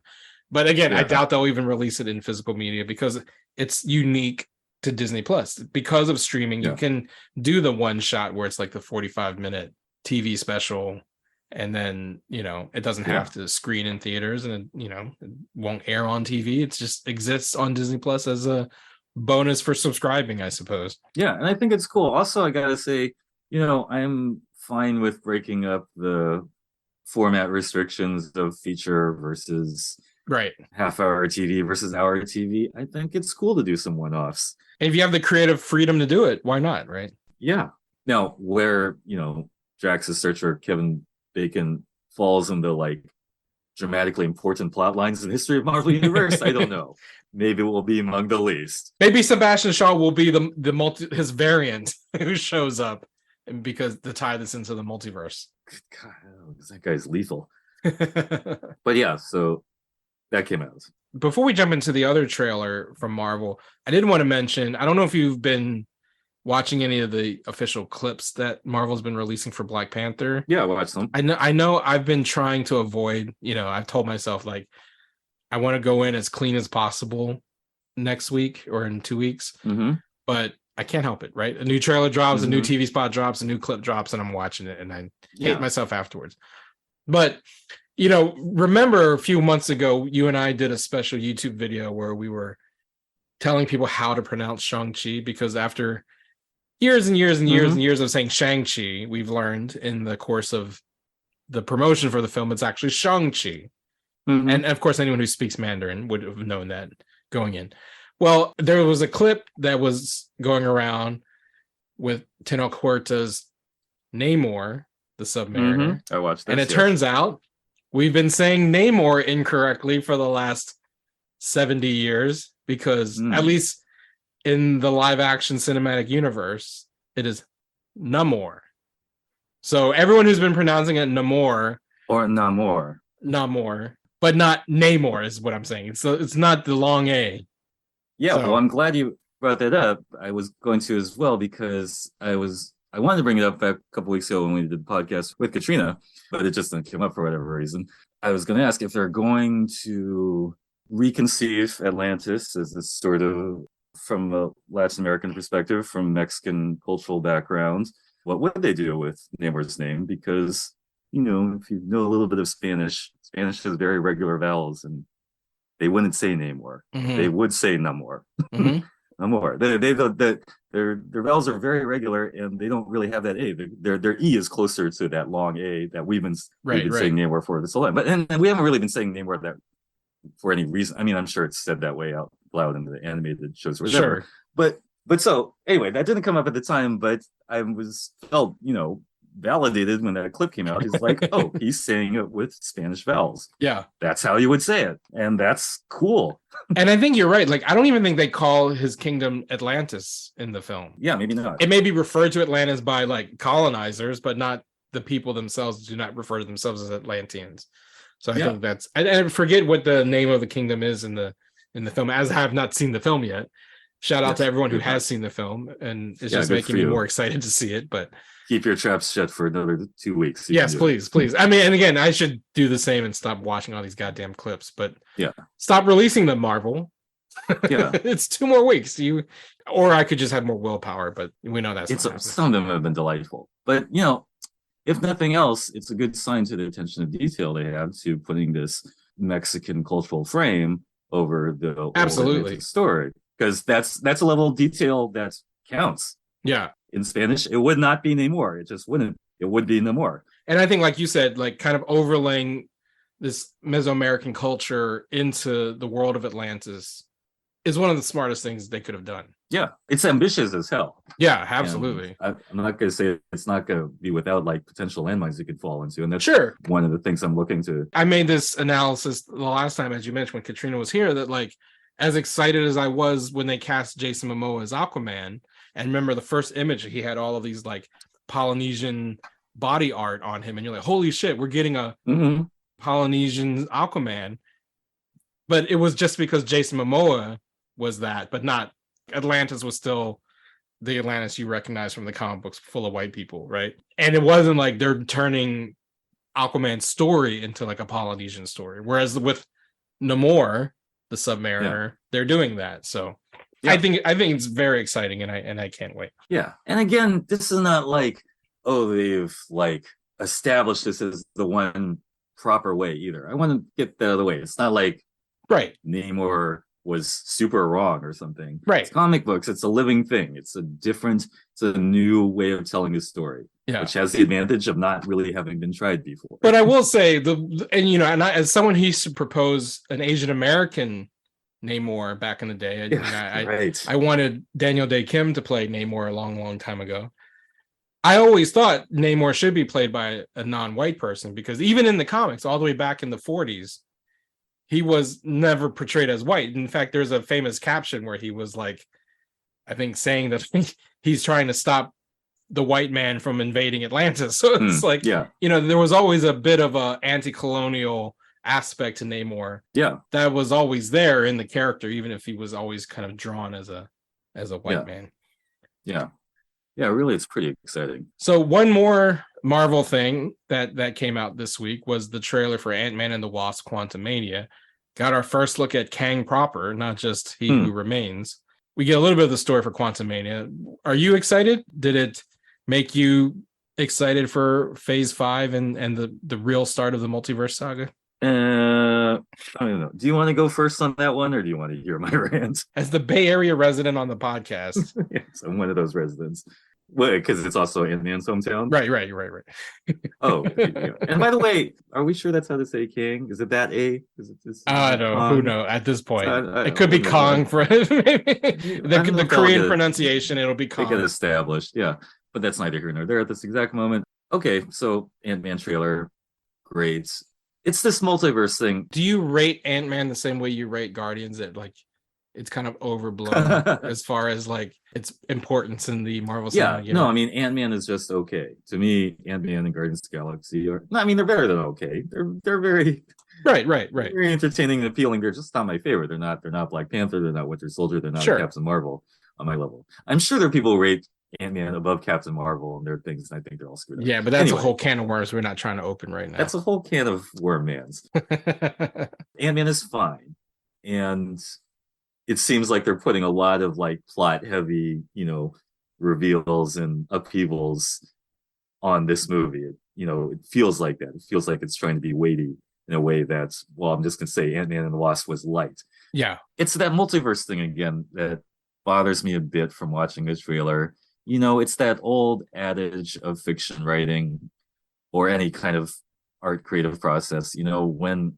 But again, I doubt they'll even release it in physical media because it's unique to Disney Plus. Because of streaming, you can do the one shot where it's like the 45-minute TV special, and then it doesn't have to screen in theaters, and it won't air on TV. It just exists on Disney Plus as a bonus for subscribing, I suppose. Yeah, and I think it's cool. Also, I gotta say, I'm fine with breaking up the format restrictions of feature versus half-hour TV versus hour TV. I think it's cool to do some one-offs. And if you have the creative freedom to do it, why not, right? Yeah. Now, where, Drax's search for Kevin Bacon falls into like dramatically important plot lines in the history of Marvel Universe, I don't know. Maybe it will be among the least. Maybe Sebastian Shaw will be his variant who shows up, and because to tie this into the multiverse. God, that guy's lethal. But yeah, so that came out. Before we jump into the other trailer from Marvel, I did want to mention, I don't know if you've been watching any of the official clips that Marvel's been releasing for Black Panther. Yeah, I watched them. I know I've been trying to avoid, I've told myself like I want to go in as clean as possible next week or in 2 weeks. Mm-hmm. But I can't help it, right? A new trailer drops, a new TV spot drops, a new clip drops, and I'm watching it and I hate myself afterwards. But remember a few months ago, you and I did a special YouTube video where we were telling people how to pronounce Shang-Chi, because after years and years and years and years of saying Shang-Chi, we've learned in the course of the promotion for the film, it's actually Shang-Chi. Mm-hmm. And of course, anyone who speaks Mandarin would have known that going in. Well, there was a clip that was going around with Tenoch Huerta's Namor, the Submariner. I watched that. And it turns out we've been saying Namor incorrectly for the last 70 years because at least in the live action cinematic universe, it is Namor. So everyone who's been pronouncing it Namor or Namor, but not Namor is what I'm saying. So it's not the long A. Yeah, well, I'm glad you brought that up. I was going to as well because I wanted to bring it up a couple weeks ago when we did the podcast with Katrina, but it just didn't come up for whatever reason. I was going to ask if they're going to reconceive Atlantis as this sort of, from a Latin American perspective, from Mexican cultural background, what would they do with Namor's name? Because, if you know a little bit of Spanish has very regular vowels, and they wouldn't say Namor. Mm-hmm. They would say Namor. Mm-hmm. Namor. Their vowels are very regular, and they don't really have that A. Their E is closer to that long A that we've been saying Namor for this whole time. But and we haven't really been saying Namor that for any reason. I mean, I'm sure it's said that way out loud in the animated shows or whatever. Sure. But so anyway, that didn't come up at the time, but I felt validated when that clip came out. He's like, oh, he's saying it with Spanish vowels. Yeah, that's how you would say it, and that's cool. And I think you're right. Like, I don't even think they call his kingdom Atlantis in the film. Yeah, maybe not. It may be referred to Atlantis by like colonizers, but not the people themselves. Do not refer to themselves as Atlanteans. So I think that's. I forget what the name of the kingdom is in the film, as I have not seen the film yet. Shout out to everyone who has seen the film, and it's just making me more excited to see it. But keep your traps shut for another 2 weeks. Yes, please. I mean, and again, I should do the same and stop watching all these goddamn clips. But stop releasing them, Marvel. Yeah, it's 2 more weeks. Or I could just have more willpower. But we know that's some of them have been delightful. But if nothing else, it's a good sign to the attention to detail they have to putting this Mexican cultural frame over the absolutely story. Because that's a level of detail that counts. Yeah. In Spanish, it would not be Namor. It just wouldn't. It would be Namor. And I think, like you said, like kind of overlaying this Mesoamerican culture into the world of Atlantis is one of the smartest things they could have done. Yeah, it's ambitious as hell. Yeah, absolutely. I'm not going to say it's not going to be without like potential landmines you could fall into, and that's Sure. one of the things I'm looking to. I made this analysis the last time, as you mentioned, when Katrina was here, that like as excited as I was when they cast Jason Momoa as Aquaman, and remember the first image, he had all of these like Polynesian body art on him, and you're like, holy shit, we're getting a Polynesian Aquaman. But it was just because Jason Momoa was that, but not Atlantis was still the Atlantis you recognize from the comic books, full of white people, right? And it wasn't like they're turning Aquaman's story into like a Polynesian story. Whereas with Namor, the Submariner, they're doing that. So I think it's very exciting, and I can't wait. Yeah, and again, this is not like, oh, they've like established this as the one proper way either. I want to get that out of the way. It's not like Namor was super wrong or something. Right. It's comic books. It's a living thing. It's a new way of telling a story, which has the advantage of not really having been tried before. But I will say as someone who used to propose an Asian American Namor back in the day, I wanted Daniel Day Kim to play Namor a long, long time ago. I always thought Namor should be played by a non-white person, because even in the comics, all the way back in the 40s, he was never portrayed as white. In fact, there's a famous caption where he was like, I think, saying that he's trying to stop the white man from invading Atlantis. So it's like, there was always a bit of a anti-colonial aspect to Namor. Yeah, that was always there in the character, even if he was always kind of drawn as a white man. Yeah, really, it's pretty exciting. So one more Marvel thing that came out this week was the trailer for Ant-Man and the Wasp: Quantumania. Got our first look at Kang proper, not just He Who Remains. We get a little bit of the story for Quantumania. Are you excited? Did it make you excited for Phase 5 and the real start of the multiverse saga? I don't know. Do you want to go first on that one, or do you want to hear my rant? As the Bay Area resident on the podcast. Yes, I'm one of those residents. Well, because it's also Ant-Man's hometown. Right. Oh, yeah. And by the way, are we sure that's how to say King? Is it that A? I don't know. Who knows at this point? It could be Kong for the Korean pronunciation. It'll be Kong. Get established, yeah. But that's neither here nor there at this exact moment. Okay, so Ant-Man trailer, great. It's this multiverse thing. Do you rate Ant-Man the same way you rate Guardians? That like it's kind of overblown as far as like its importance in the Marvel cinema universe? No, I mean Ant-Man is just okay. To me, Ant-Man and Guardians of the Galaxy are they're better than okay. They're very right. Very entertaining and appealing. They're just not my favorite. They're not Black Panther, they're not Winter Soldier, they're not Captain Marvel on my level. I'm sure there are people who rate Ant-Man above Captain Marvel, and there are things I think they're all screwed up. Yeah, but that's a whole can of worms we're not trying to open right now. That's a whole can of worm-mans. Ant-Man is fine, and it seems like they're putting a lot of like plot heavy, reveals and upheavals on this movie. It feels like that. It feels like it's trying to be weighty in a way that's, well, I'm just gonna say Ant-Man and the Wasp was light. Yeah, it's that multiverse thing again that bothers me a bit from watching the trailer. It's that old adage of fiction writing or any kind of art creative process, when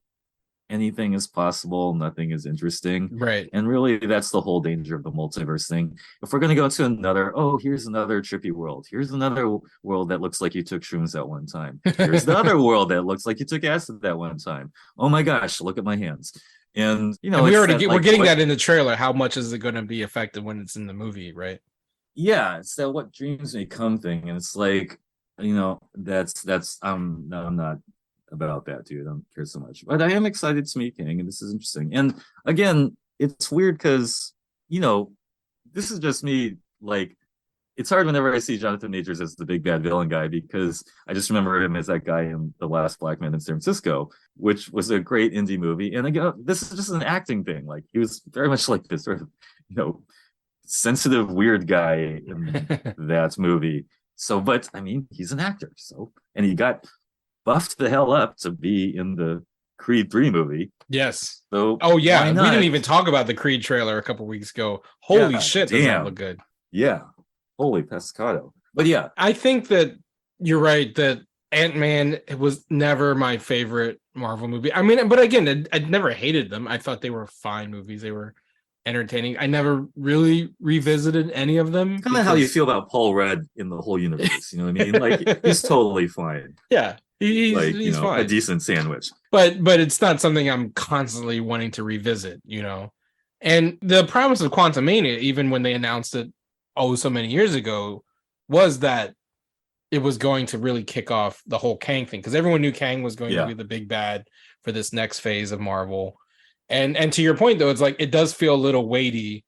anything is possible, nothing is interesting. Right. And really, that's the whole danger of the multiverse thing. If we're going to go to here's another trippy world. Here's another world that looks like you took shrooms at one time. Here's the other world that looks like you took acid that one time. Oh my gosh, look at my hands. And, and we're getting that in the trailer. How much is it going to be effective when it's in the movie, right? Yeah, it's that what dreams may come thing. And it's like, I'm not about that, dude. I don't care so much. But I am excited to meet Kang, and this is interesting. And again, it's weird because, this is just me, like, it's hard whenever I see Jonathan Majors as the big bad villain guy, because I just remember him as that guy in The Last Black Man in San Francisco, which was a great indie movie. And again, this is just an acting thing. Like, he was very much like this sort of, sensitive, weird guy in that movie. So, but I mean, he's an actor. So, and he got buffed the hell up to be in the Creed 3 movie. Yes. So, we didn't even talk about the Creed trailer a couple weeks ago. Holy shit, does that look good? Yeah. Holy pescado. But yeah, I think that you're right that Ant-Man was never my favorite Marvel movie. I mean, but again, I'd never hated them. I thought they were fine movies. They were entertaining. I never really revisited any of them. Kind of how you feel about Paul Rudd in the whole universe. You know what I mean? Like he's totally fine. Yeah, he's like he's fine. A decent sandwich. But it's not something I'm constantly wanting to revisit. And the promise of Quantumania, even when they announced it so many years ago, was that it was going to really kick off the whole Kang thing, because everyone knew Kang was going to be the big bad for this next phase of Marvel. And to your point, though, it's like it does feel a little weighty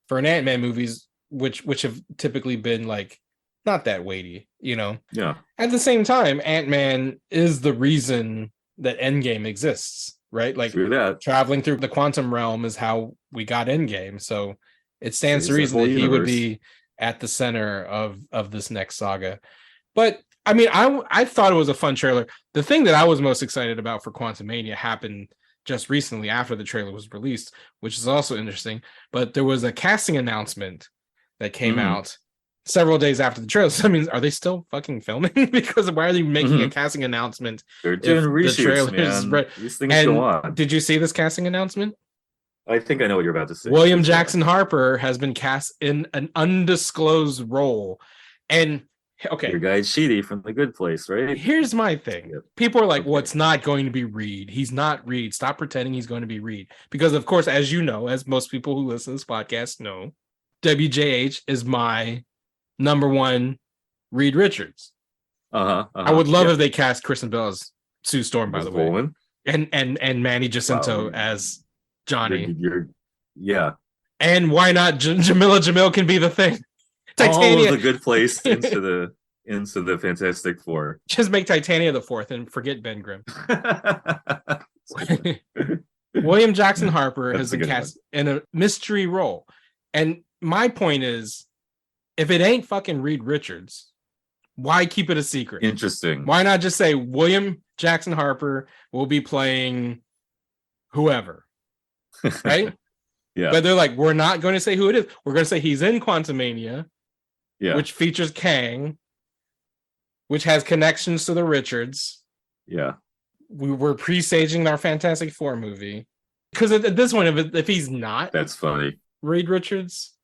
for an Ant-Man movies, which have typically been like not that weighty, Yeah. At the same time, Ant-Man is the reason that Endgame exists, right? Like traveling through the quantum realm is how we got Endgame. So it stands to reason that he would be at the center of this next saga. But I mean, I thought it was a fun trailer. The thing that I was most excited about for Quantumania happened just recently after the trailer was released, which is also interesting. But there was a casting announcement that came out several days after the trailer. So that means, are they still fucking filming? Because why are they making a casting announcement? They're doing reshoots, man. These things go on. Did you see this casting announcement? I think I know what you're about to say. William Jackson Harper has been cast in an undisclosed role. And okay, your guy Sheedy from The Good Place, right? Here's my thing. People are like, well, it's not going to be Reed. He's not Reed. Stop pretending he's going to be Reed. Because, of course, as you know, as most people who listen to this podcast know, WJH is my number one Reed Richards. I would love if they cast Kristen Bell as Sue Storm, by the way. And Manny Jacinto as Johnny. And why not Jamila Jamil can be the thing? Titania. All of The Good Place into the Fantastic Four. Just make Titania the fourth and forget Ben Grimm. William Jackson Harper has been cast in a mystery role. And my point is, if it ain't fucking Reed Richards, why keep it a secret? Interesting. Why not just say William Jackson Harper will be playing whoever? Right? Yeah. But they're like, we're not going to say who it is. We're going to say he's in Quantumania. Yeah. Which features Kang, which has connections to the Richards. Yeah. We were presaging our Fantastic Four movie. Because at this one, if he's not, that's funny. Reed Richards,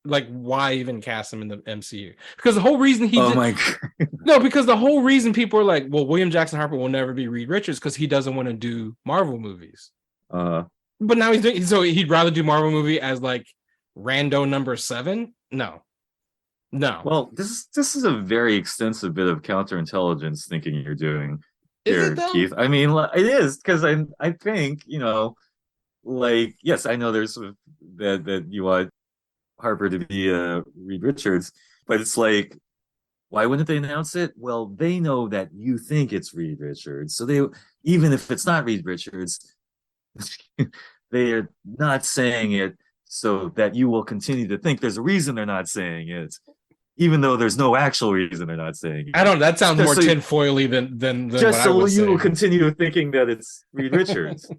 like, why even cast him in the MCU? Because the whole reason because the whole reason people are like, well, William Jackson Harper will never be Reed Richards because he doesn't want to do Marvel movies. But now he's doing, so he'd rather do Marvel movie as like rando number 7? No. Well, this is a very extensive bit of counterintelligence thinking you're doing here, Keith. I mean, it is, because I think, like, yes, I know there's that you want Harper to be Reed Richards, but it's like, why wouldn't they announce it? Well, they know that you think it's Reed Richards, so they, even if it's not Reed Richards, they are not saying it so that you will continue to think there's a reason they're not saying it, even though there's no actual reason they're not saying it. I don't know. That sounds more tinfoily than just what so I was you saying. will continue thinking that it's Reed Richards.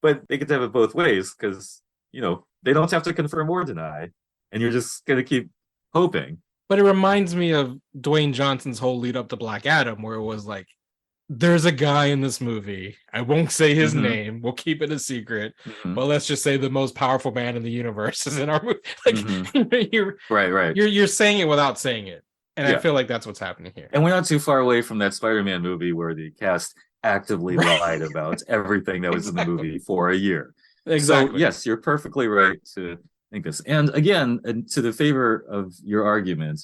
But they get to have it both ways, because they don't have to confirm or deny, and you're just gonna keep hoping. But it reminds me of Dwayne Johnson's whole lead up to Black Adam, where it was like, there's a guy in this movie. I won't say his name. We'll keep it a secret. But let's just say the most powerful man in the universe is in our movie. Like, you're right. You're saying it without saying it. And I feel like that's what's happening here. And we're not too far away from that Spider-Man movie where the cast actively lied about everything that was in the movie for a year. Exactly. So, yes, you're perfectly right to think this. And again, to the favor of your argument,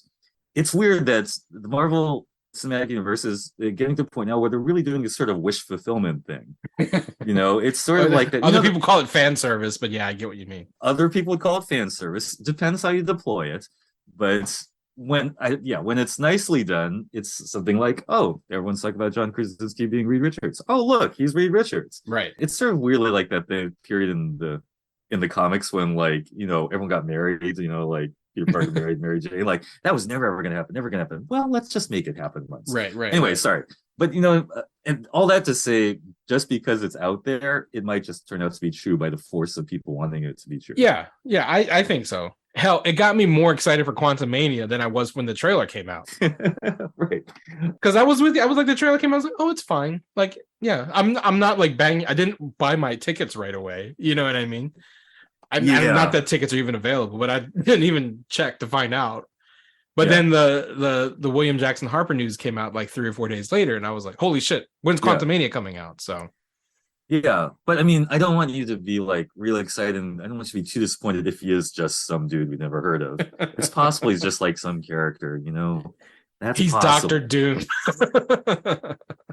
it's weird that the Marvel Cinematic Universe is getting to the point now where they're really doing this sort of wish fulfillment thing. It's sort of like that. Other people call it fan service, but yeah, I get what you mean. Other people would call it fan service. Depends how you deploy it. But when it's nicely done, it's something like, oh, everyone's talking about John Krasinski being Reed Richards. Oh, look, he's Reed Richards. Right. It's sort of weirdly like that the period in the comics when, like, everyone got married, like Peter Parker married Mary Jane. Like, that was never ever gonna happen. Well, let's just make it happen once. Right. Anyway, sorry. But and all that to say, just because it's out there, it might just turn out to be true by the force of people wanting it to be true. Yeah, I think so. Hell, it got me more excited for Quantumania than I was when the trailer came out. Right. Because I was with you. I was like, the trailer came out, I was like, oh, it's fine. Like, yeah, I'm not like banging. I didn't buy my tickets right away. You know what I mean? Not that tickets are even available, but I didn't even check to find out. But then the William Jackson Harper news came out like 3 or 4 days later, and I was like, holy shit, when's Quantumania coming out? So yeah, but I mean, I don't want you to be like really excited, and I don't want you to be too disappointed if he is just some dude we never heard of. It's possible he's just like some character, you know. He's possible. Doctor Doom.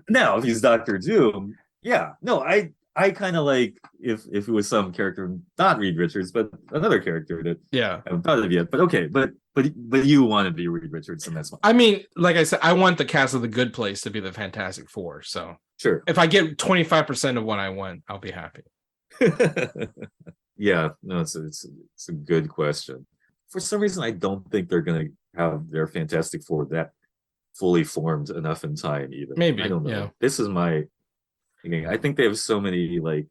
Now, if he's Doctor Doom, yeah. No, I kind of like if it was some character, not Reed Richards, but another character that I haven't thought of yet. But okay, but you want to be Reed Richards, and that's fine. I mean, like I said, I want the cast of The Good Place to be the Fantastic Four. So sure, if I get 25% of what I want, I'll be happy. Yeah, no, it's a good question. For some reason, I don't think they're gonna have their Fantastic Four that fully formed enough in time. Even maybe I don't know. Yeah. This is my thinking. I think they have so many like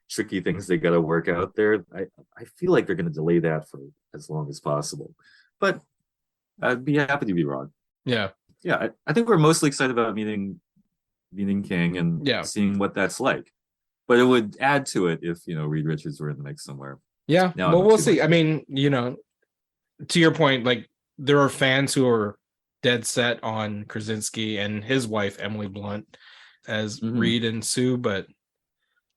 tricky things they got to work out there. I feel like they're gonna delay that for as long as possible. But I'd be happy to be wrong. Yeah. I think we're mostly excited about meeting King and seeing what that's like. But it would add to it if Reed Richards were in the mix somewhere. Yeah. Now well, we'll see. I mean, to your point, like there are fans who are dead set on Krasinski and his wife Emily Blunt as Reed and Sue, but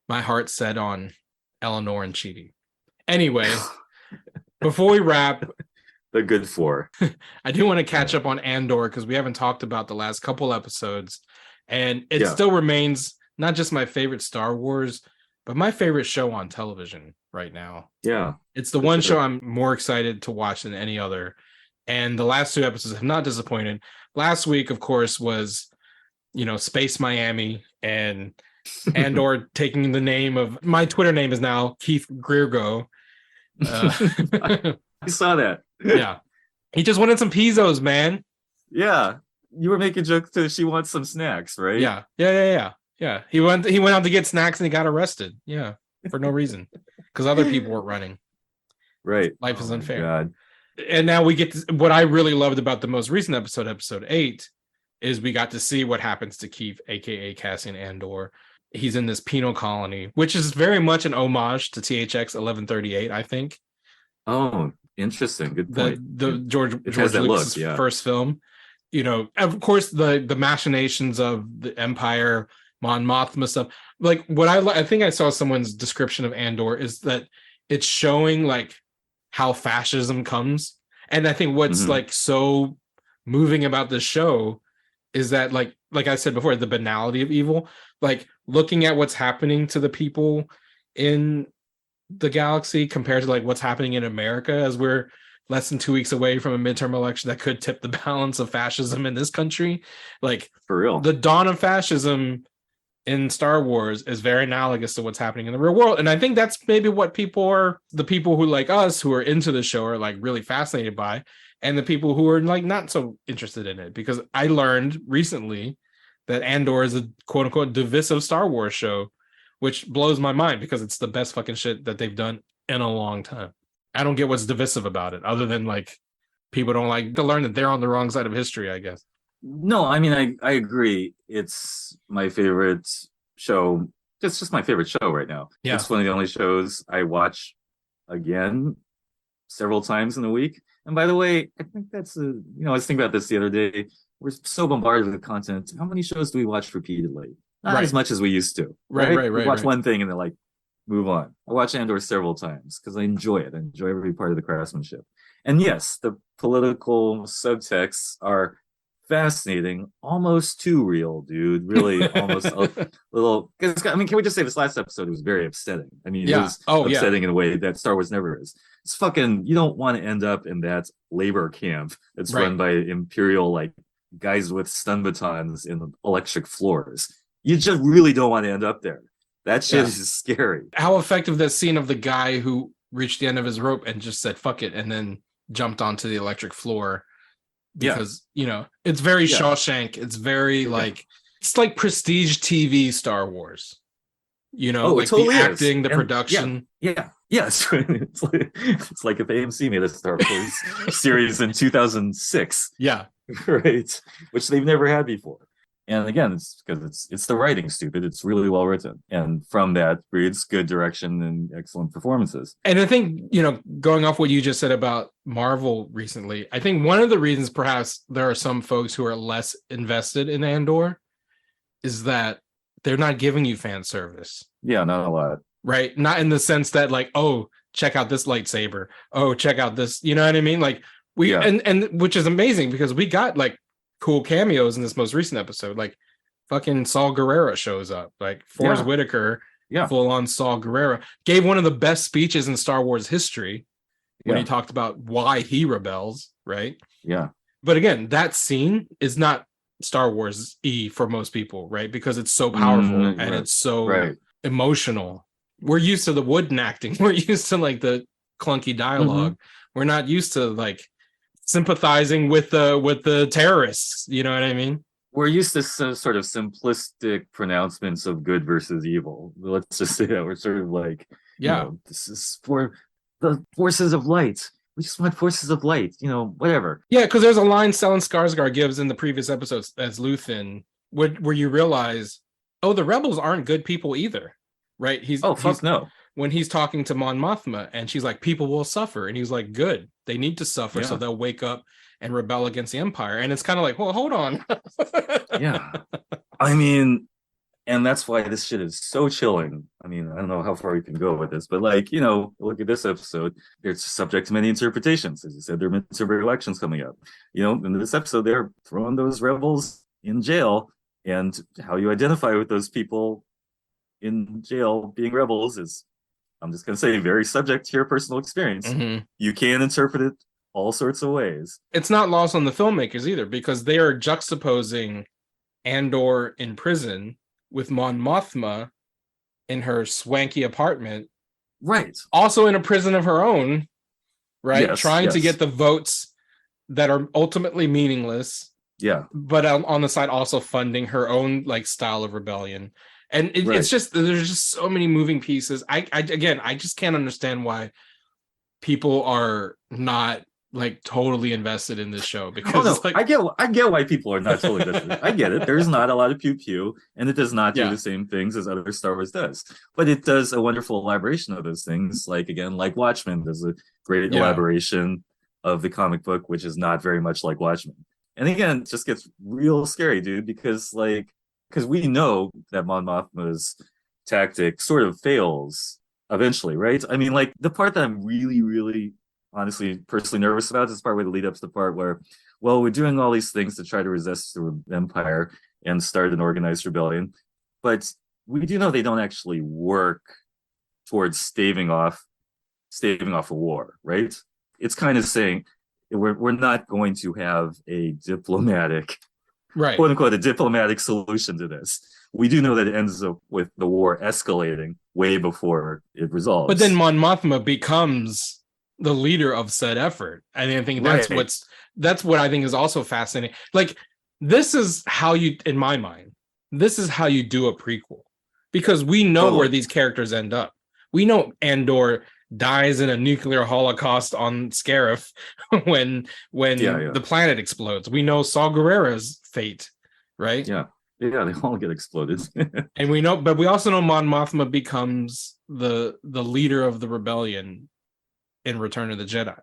my heart's set on Eleanor and Chidi. Anyway, before we wrap, the good four. I do want to catch up on Andor because we haven't talked about the last couple episodes, and it still remains not just my favorite Star Wars, but my favorite show on television right now. Yeah. It's the one show I'm more excited to watch than any other. And the last 2 episodes have not disappointed. Last week, of course, was, Space Miami and Andor taking the name of, my Twitter name is now Keith Greergo. I saw that. Yeah. He just wanted some pizzos, man. Yeah. You were making jokes that she wants some snacks, right? Yeah. Yeah. He went out to get snacks and he got arrested. Yeah. For no reason. Because other people weren't running. Right. Life is unfair. God. And now we get to, what I really loved about the most recent episode 8, is we got to see what happens to Keith, aka Cassian Andor. He's in this penal colony, which is very much an homage to THX 1138, I think. Oh, interesting. Good point. The George Lucas' first film. Of course, the machinations of the Empire, Mon Mothma stuff. Like what I think I saw someone's description of Andor is that it's showing like how fascism comes. And I think what's like so moving about this show is that like I said before, the banality of evil, like looking at what's happening to the people in the galaxy compared to like what's happening in America, as we're less than 2 weeks away from a midterm election that could tip the balance of fascism in this country. Like for real, the dawn of fascism in Star Wars is very analogous to what's happening in the real world. And I think that's maybe what the people who like us who are into the show are like really fascinated by, and the people who are like not so interested in it, because I learned recently that Andor is a quote unquote divisive Star Wars show, which blows my mind because it's the best fucking shit that they've done in a long time. I don't get what's divisive about it, other than like people don't like to learn that they're on the wrong side of history, I guess. No, I mean, I agree. It's my favorite show. It's just my favorite show right now. Yeah. It's one of the only shows I watch again several times in a week. And by the way, I think that's I was thinking about this the other day. We're so bombarded with content. How many shows do we watch repeatedly? Not as much as we used to. Right. We watch one thing and then like move on. I watch Andor several times because I enjoy it. I enjoy every part of the craftsmanship. And yes, the political subtexts are fascinating, almost too real, dude. Really, almost a little. Because I mean, can we just say this last episode was very upsetting? I mean, it was upsetting in a way that Star Wars never is. It's fucking. You don't want to end up in that labor camp that's run by Imperial like guys with stun batons in electric floors. You just really don't want to end up there. That shit is scary. How effective that scene of the guy who reached the end of his rope and just said "fuck it" and then jumped onto the electric floor. Because it's very Shawshank. It's very like it's like prestige TV Star Wars. Like totally the acting, the production. Yes. It's like if AMC made a Star Wars series in 2006. Yeah. Right. Which they've never had before. And again, it's because it's the writing, stupid. It's really well written, and from that breeds good direction and excellent performances. And I think, going off what you just said about Marvel recently, I think one of the reasons perhaps there are some folks who are less invested in Andor is that they're not giving you fan service. Yeah, not a lot. Right? Not in the sense that like, oh, check out this lightsaber. Oh, check out this. You know what I mean? Like and which is amazing because we got like cool cameos in this most recent episode. Like fucking Saul Guerrero shows up. Like Forrest Whitaker, full on Saul Guerrero, gave one of the best speeches in Star Wars history when he talked about why he rebels, right? Yeah. But again, that scene is not Star Wars for most people, right? Because it's so powerful and it's so emotional. We're used to the wooden acting. We're used to like the clunky dialogue. We're not used to like sympathizing with the terrorists. You know what I mean? We're used to sort of simplistic pronouncements of good versus evil. Let's just say that we're sort of like, this is for the forces of light. We just want forces of light, whatever. Yeah, because there's a line Stellan Skarsgård gives in the previous episodes as Luthen, where you realize, oh, the rebels aren't good people either, right? No. When he's talking to Mon Mothma, and she's like, people will suffer, and he's like, good, they need to suffer, so they'll wake up and rebel against the Empire. And it's kind of like, well, hold on. Yeah, I mean, and that's why this shit is so chilling. I mean, I don't know how far you can go with this, but like, look at this episode. It's subject to many interpretations. As you said, there are midterm elections coming up. In this episode, they're throwing those rebels in jail, and how you identify with those people in jail being rebels is, I'm just going to say, very subject to your personal experience. You can interpret it all sorts of ways. It's not lost on the filmmakers either, because they are juxtaposing Andor in prison with Mon Mothma in her swanky apartment, right? Also in a prison of her own, right? Yes, trying to get the votes that are ultimately meaningless. Yeah, but on the side also funding her own like style of rebellion. And it's just, there's just so many moving pieces. I just can't understand why people are not like totally invested in this show, because I get why people are not totally invested. I get it. There's not a lot of pew pew, and it does not do the same things as other Star Wars does, but it does a wonderful elaboration of those things. Like Watchmen does a great elaboration of the comic book, which is not very much like Watchmen. And again, it just gets real scary, dude, because we know that Mon Mothma's tactic sort of fails eventually, right? I mean, like, the part that I'm really, really honestly personally nervous about is the part where the lead up to the part where, well, we're doing all these things to try to resist the Empire and start an organized rebellion, but we do know they don't actually work towards staving off a war, right? It's kind of saying we're not going to have a diplomatic, quote unquote, a diplomatic solution to this. We do know that it ends up with the war escalating way before it resolves. But then Mon Mothma becomes the leader of said effort. And I think that's what I think is also fascinating. Like, this is how you, in my mind, this is how you do a prequel, because we know where these characters end up. We know Andor dies in a nuclear holocaust on Scarif when the planet explodes. We know Saw Gerrera's fate, right? Yeah, they all get exploded. And we know, but we also know Mon Mothma becomes the leader of the rebellion in Return of the Jedi.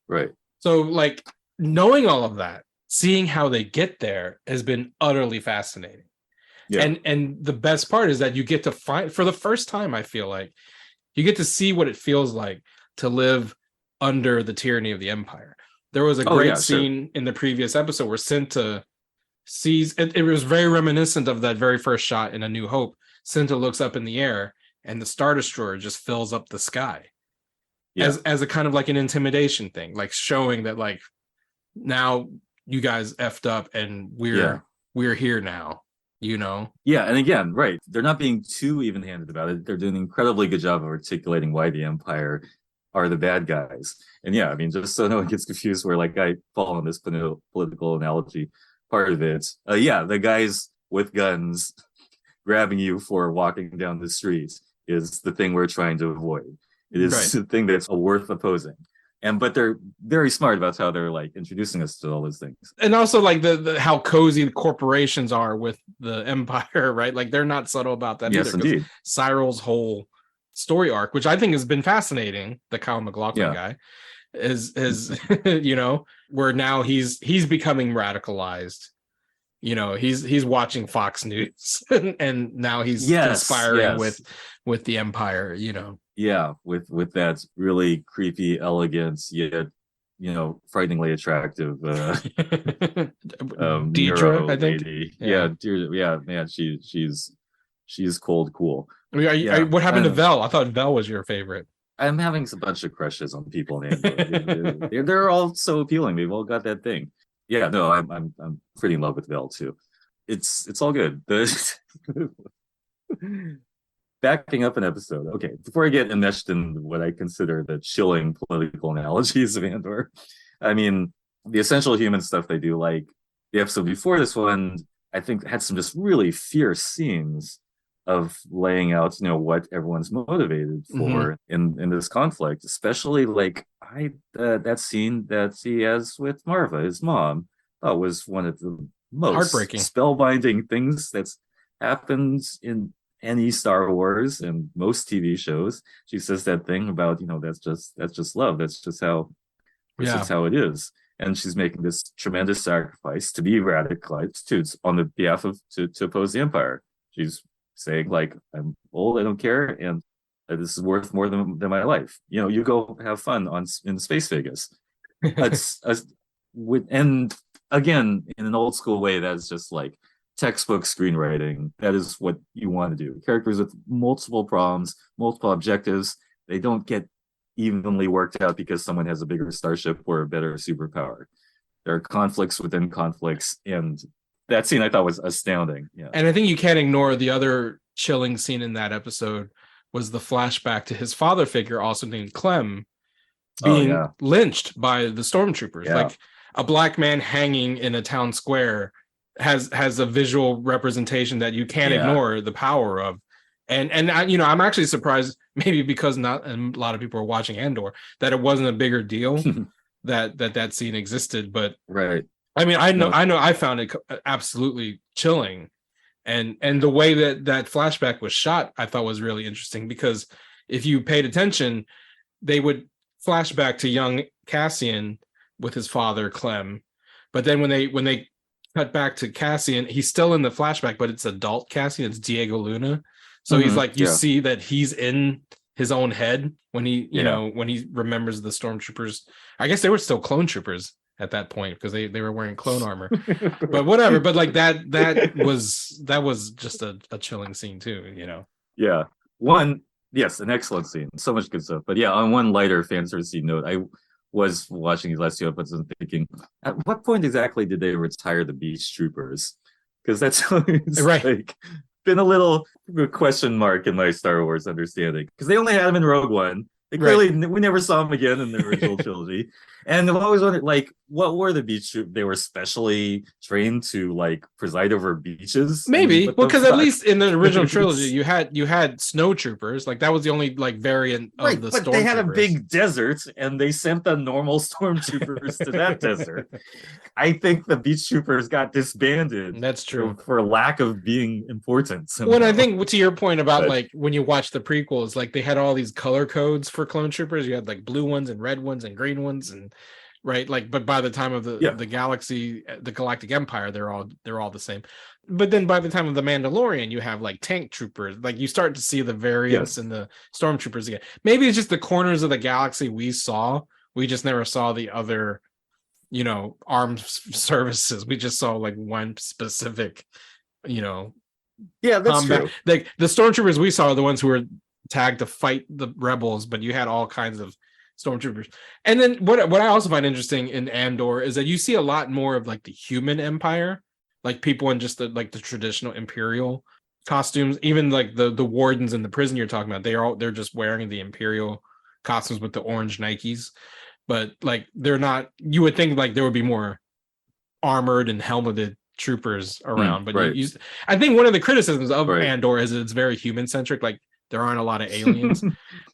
Right. So, like, knowing all of that, seeing how they get there has been utterly fascinating. Yeah. And the best part is that you get to find, for the first time, I feel like, you get to see what it feels like to live under the tyranny of the Empire. There was a great scene in the previous episode where Cinta sees, it was very reminiscent of that very first shot in A New Hope. Cinta looks up in the air and the Star Destroyer just fills up the sky. As a kind of like an intimidation thing, like showing that, like, now you guys effed up and we're here now, you know? Yeah, and again, right, they're not being too even-handed about it. They're doing an incredibly good job of articulating why the Empire are the bad guys. And yeah, I mean, just so no one gets confused, where like I fall on this political analogy part of it. The guys with guns grabbing you for walking down the street is the thing we're trying to avoid. It is the thing that's worth opposing. but they're very smart about how they're like introducing us to all those things. And also like the how cozy the corporations are with the Empire, right? Like they're not subtle about that Yes, either. 'Cause indeed. Cyril's whole story arc, which I think has been fascinating, the Kyle MacLachlan guy, is you know, where now he's becoming radicalized. You know, he's watching Fox News and now he's conspiring with the Empire, you know. Yeah, with that really creepy, elegant, yet frighteningly attractive Deidre, Nero I think. lady. Yeah, Deirdre, yeah, man, she's cold cool. I mean, what happened to Vel? I thought Vel was your favorite. I'm having a bunch of crushes on people in Andor. They're all so appealing. They've all got that thing. Yeah, no, I'm pretty in love with Vel too. It's all good. Backing up an episode. Okay, before I get enmeshed in what I consider the chilling political analogies of Andor, I mean, the essential human stuff they do, like the episode before this one, I think had some just really fierce scenes of laying out, what everyone's motivated for in this conflict, especially like that scene that he has with Marva, his mom, thought was one of the most heartbreaking, spellbinding things that's happened in any Star Wars and most TV shows. She says that thing about, that's just love. That's just how it is. And she's making this tremendous sacrifice to be radicalized on the behalf of to oppose the Empire. She's saying like, I'm old, I don't care, and this is worth more than my life. You go have fun in Space Vegas. And again, in an old school way, that's just like textbook screenwriting. That is what you want to do. Characters with multiple problems, multiple objectives, they don't get evenly worked out because someone has a bigger starship or a better superpower. There are conflicts within conflicts, and that scene I thought was astounding. Yeah. And I think you can't ignore the other chilling scene in that episode was the flashback to his father figure, also named Clem, being lynched by the stormtroopers. Yeah. Like a black man hanging in a town square has a visual representation that you can't ignore the power of. And I'm actually surprised, maybe because not a lot of people are watching Andor, that it wasn't a bigger deal that scene existed. But right. I mean, I know I found it absolutely chilling. And the way that flashback was shot, I thought was really interesting, because if you paid attention, they would flash back to young Cassian with his father, Clem. But then when they cut back to Cassian, he's still in the flashback, but it's adult Cassian, it's Diego Luna. So he's like, you see that he's in his own head when he, when he remembers the stormtroopers. I guess they were still clone troopers at that point because they were wearing clone armor. But whatever. But like that was just a chilling scene too, Yeah. An excellent scene. So much good stuff. But yeah, on one lighter fan service note, I was watching these last two episodes and thinking, at what point exactly did they retire the beach troopers? Because that's always like been a little question mark in my Star Wars understanding. Because they only had them in Rogue One. They clearly we never saw them again in the original trilogy. And I've always wondered, like, what were the beach troopers? They were specially trained to like preside over beaches. Maybe, because at least in the original trilogy, you had snow troopers. Like that was the only like variant of the stormtroopers. But they had a big desert, and they sent the normal stormtroopers to that desert. I think the beach troopers got disbanded. That's true, for lack of being important. Well, I think to your point about like when you watch the prequels, like they had all these color codes for clone troopers. You had like blue ones and red ones and green ones, and but by the time of the galaxy, the Galactic Empire, they're all the same. But then by the time of the Mandalorian, you have like tank troopers. Like you start to see the variance in the stormtroopers again. Maybe it's just the corners of the galaxy we saw. We just never saw the other, armed services. We just saw like one specific, that's combat. true. Like the stormtroopers we saw are the ones who were tagged to fight the rebels, but you had all kinds of stormtroopers. And then what I also find interesting in Andor is that you see a lot more of like the human empire, like people in just the traditional Imperial costumes. Even like the wardens in the prison you're talking about, they're just wearing the Imperial costumes with the orange Nikes. But like they're not, you would think like there would be more armored and helmeted troopers around. But I think one of the criticisms of Andor is that it's very human centric. Like there aren't a lot of aliens.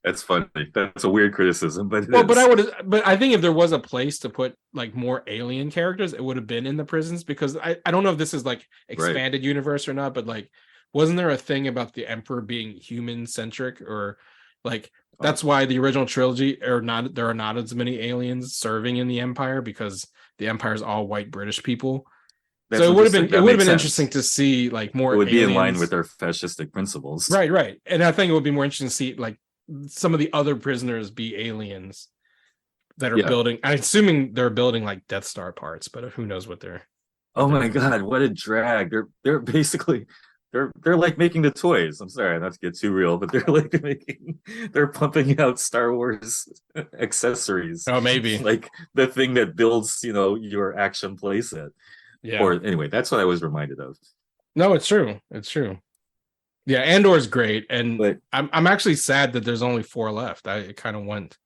That's funny. That's a weird criticism, but but I think if there was a place to put like more alien characters, it would have been in the prisons, because I don't know if this is like expanded universe or not, but like, wasn't there a thing about the Emperor being human centric, or like that's why the original trilogy there are not as many aliens serving in the Empire, because the Empire is all white British people. So it would have been interesting to see like more. It would aliens. be in line with their fascistic principles, right. And I think it would be more interesting to see like some of the other prisoners be aliens that are building. I'm assuming they're building like Death Star parts, but who knows what they're. Oh my god, what a drag! They're basically they're like making the toys. I'm sorry not to get too real, but they're pumping out Star Wars accessories. Oh, maybe like the thing that builds your action playset. Yeah. Or anyway, that's what I was reminded of. No, it's true. Yeah, Andor's great, and I'm actually sad that there's only 4 left. I kind of want,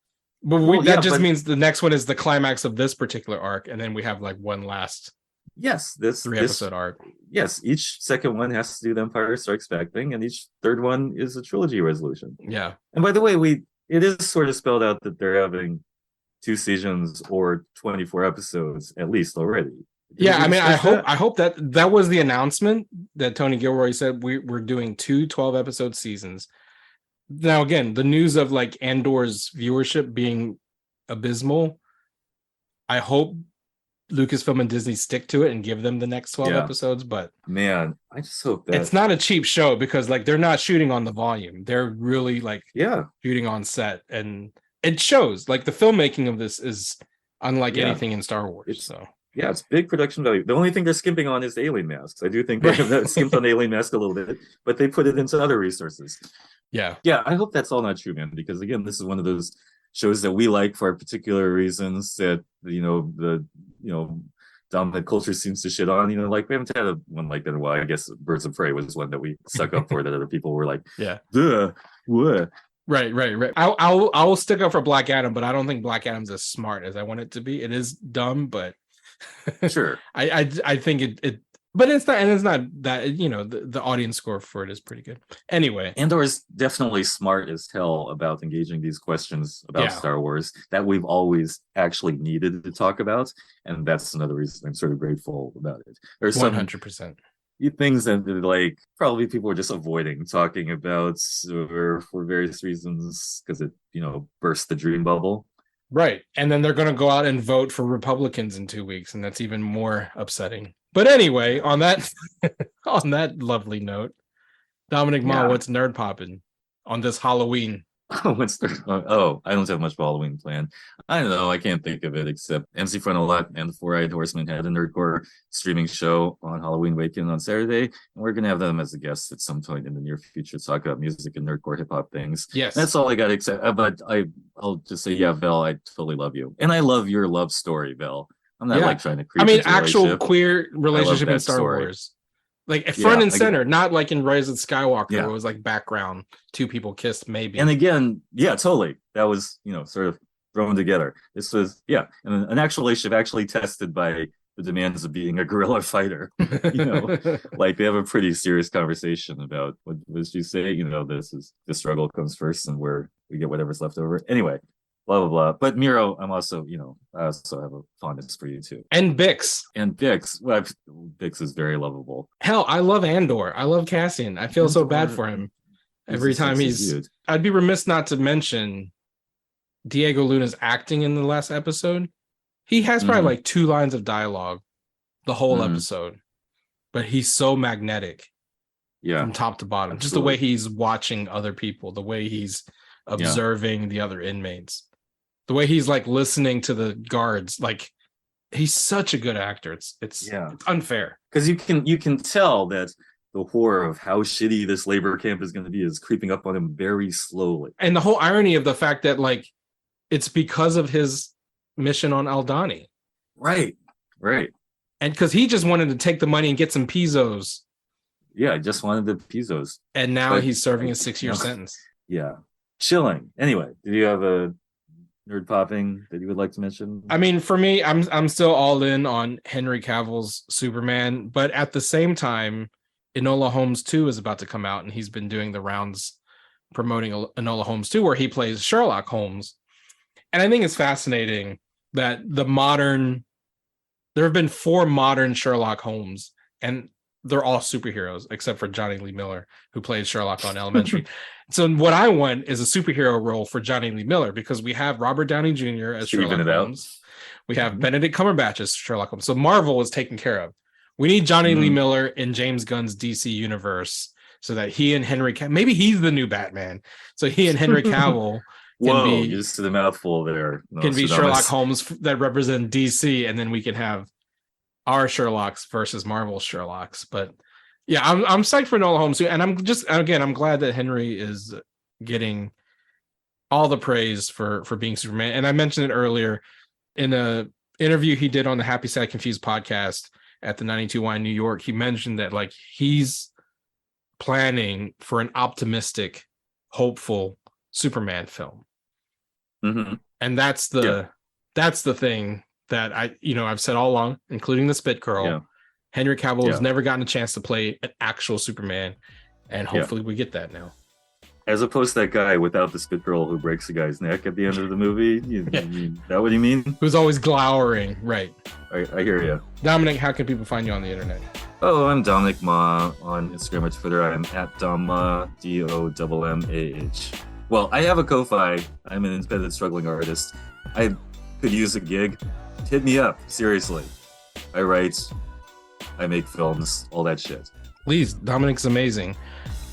but that just means the next one is the climax of this particular arc, and then we have like one last. Yes, this 3-episode arc. Yes, each second one has to do the Empire Strikes Back thing, and each third one is a trilogy resolution. Yeah. And by the way, it is sort of spelled out that they're having 2 seasons or 24 episodes at least already. Yeah, I mean, I hope that was the announcement that Tony Gilroy said we're doing 2 12-episode seasons. Now, again, the news of like Andor's viewership being abysmal, I hope Lucasfilm and Disney stick to it and give them the next 12 episodes. But man, I just hope that it's not a cheap show, because like they're not shooting on the volume; they're really like shooting on set, and it shows. Like the filmmaking of this is unlike anything in Star Wars. Yeah, it's big production value. The only thing they're skimping on is the alien masks. I do think they have skimped on the alien mask a little bit, but they put it into other resources. Yeah. I hope that's all not true, man, because again, this is one of those shows that we like for particular reasons that the dominant culture seems to shit on. Like we haven't had one like that in a while. I guess Birds of Prey was one that we stuck up for that other people were like, duh, what? Right. I'll stick up for Black Adam, but I don't think Black Adam's as smart as I want it to be. It is dumb, but sure. I think it but it's not that the audience score for it is pretty good. Anyway, Andor is definitely smart as hell about engaging these questions about Star Wars that we've always actually needed to talk about, and that's another reason I'm sort of grateful about it. There's 100%. Things that like probably people are just avoiding talking about for various reasons because it burst the dream bubble. Right. And then they're going to go out and vote for Republicans in 2 weeks, and that's even more upsetting. But anyway, on that lovely note, Dominic Ma, what's nerd popping on this Halloween? I don't have much for Halloween planned. I don't know. I can't think of it except MC Frontalot and the Four-Eyed Horsemen had a nerdcore streaming show on Halloween weekend on Saturday, and we're gonna have them as a guest at some point in the near future to talk about music and nerdcore hip hop things. Yes, that's all I got. Except, but I'll just say, Vel, I totally love you, and I love your love story, Vel. I'm not like trying to creep. I mean, actual queer relationship in Star Wars. Like front and center, not like in Rise of Skywalker, where it was like background, 2 people kissed, maybe. And again, totally. That was, sort of thrown together. This was, and an actual relationship actually tested by the demands of being a guerrilla fighter. Like they have a pretty serious conversation about what did you say? The struggle comes first and where we get whatever's left over. Anyway, blah, blah, blah. But Miro, I also have a fondness for you too. And Bix. Well, Bix is very lovable. Hell, I love Andor. I love Cassian. I feel so bad for him. Every time I'd be remiss not to mention Diego Luna's acting in the last episode. He has probably like 2 lines of dialogue the whole episode, but he's so magnetic. From top to bottom. Absolutely. Just the way he's watching other people, the way he's observing the other inmates, the way he's like listening to the guards. Like he's such a good actor. It's unfair because you can tell that the horror of how shitty this labor camp is going to be is creeping up on him very slowly. And the whole irony of the fact that like it's because of his mission on Aldhani. Right. And because he just wanted to take the money and get some pesos. Yeah, I just wanted the pesos. And now he's serving a 6-year sentence. Yeah. Chilling. Anyway, do you have a nerd popping that you would like to mention? I mean, for me, I'm still all in on Henry Cavill's Superman, but at the same time, Enola Holmes 2 is about to come out, and he's been doing the rounds promoting Enola Holmes 2, where he plays Sherlock Holmes. And I think it's fascinating that there have been 4 modern Sherlock Holmes, and they're all superheroes except for Johnny Lee Miller, who played Sherlock on Elementary. So what I want is a superhero role for Johnny Lee Miller, because we have Robert Downey Jr. as Sherlock Holmes. We have Benedict Cumberbatch as Sherlock Holmes. So Marvel is taken care of. We need Johnny Lee Miller in James Gunn's DC universe so that he and Henry maybe he's the new Batman. So he and Henry Cavill you just did a mouthful there. Can be Sherlock Holmes that represent DC, and then we can have our Sherlocks versus Marvel Sherlocks. But yeah, I'm psyched for Enola Holmes too, and I'm glad that Henry is getting all the praise for being Superman. And I mentioned it earlier in a interview he did on the Happy Sad Confused podcast at the 92Y in New York. He mentioned that like he's planning for an optimistic, hopeful Superman film. And that's the thing that I've said all along, including the Spit Girl. Henry Cavill has never gotten a chance to play an actual Superman, and hopefully we get that now. As opposed to that guy without the Spit Girl who breaks the guy's neck at the end of the movie. Is that what you mean? Who's always glowering, right? I hear you. Dominic, how can people find you on the internet? Oh, I'm Dominic Ma on Instagram and Twitter. I'm at Domma, DOMMAH. Well, I have a Ko-Fi. I'm an independent struggling artist. I could use a gig. Hit me up, seriously. I write, I make films, all that shit. Please, Dominic's amazing.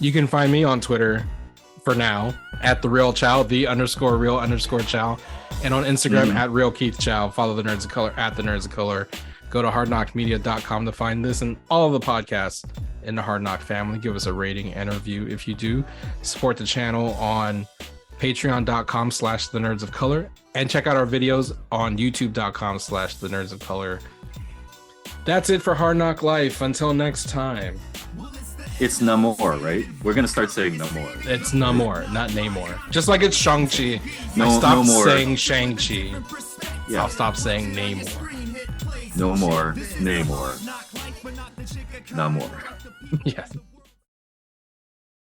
You can find me on Twitter for now at the Real Chow, _real_Chow, and on Instagram at Real Keith Chow. Follow the Nerds of Color at the Nerds of Color. Go to hardknockmedia.com to find this and all of the podcasts in the Hard Knock family. Give us a rating and a review if you do. Support the channel on patreon.com/the Nerds of Color, and check out our videos on youtube.com/the Nerds of Color. That's it for Hard Knock Life. Until next time. It's Namor, right? We're going to start saying Namor. It's Namor, not Namor. Just like it's Shang-Chi. I stopped saying Shang-Chi. Yeah. I'll stop saying Namor. No more Namor. Namor. Yes.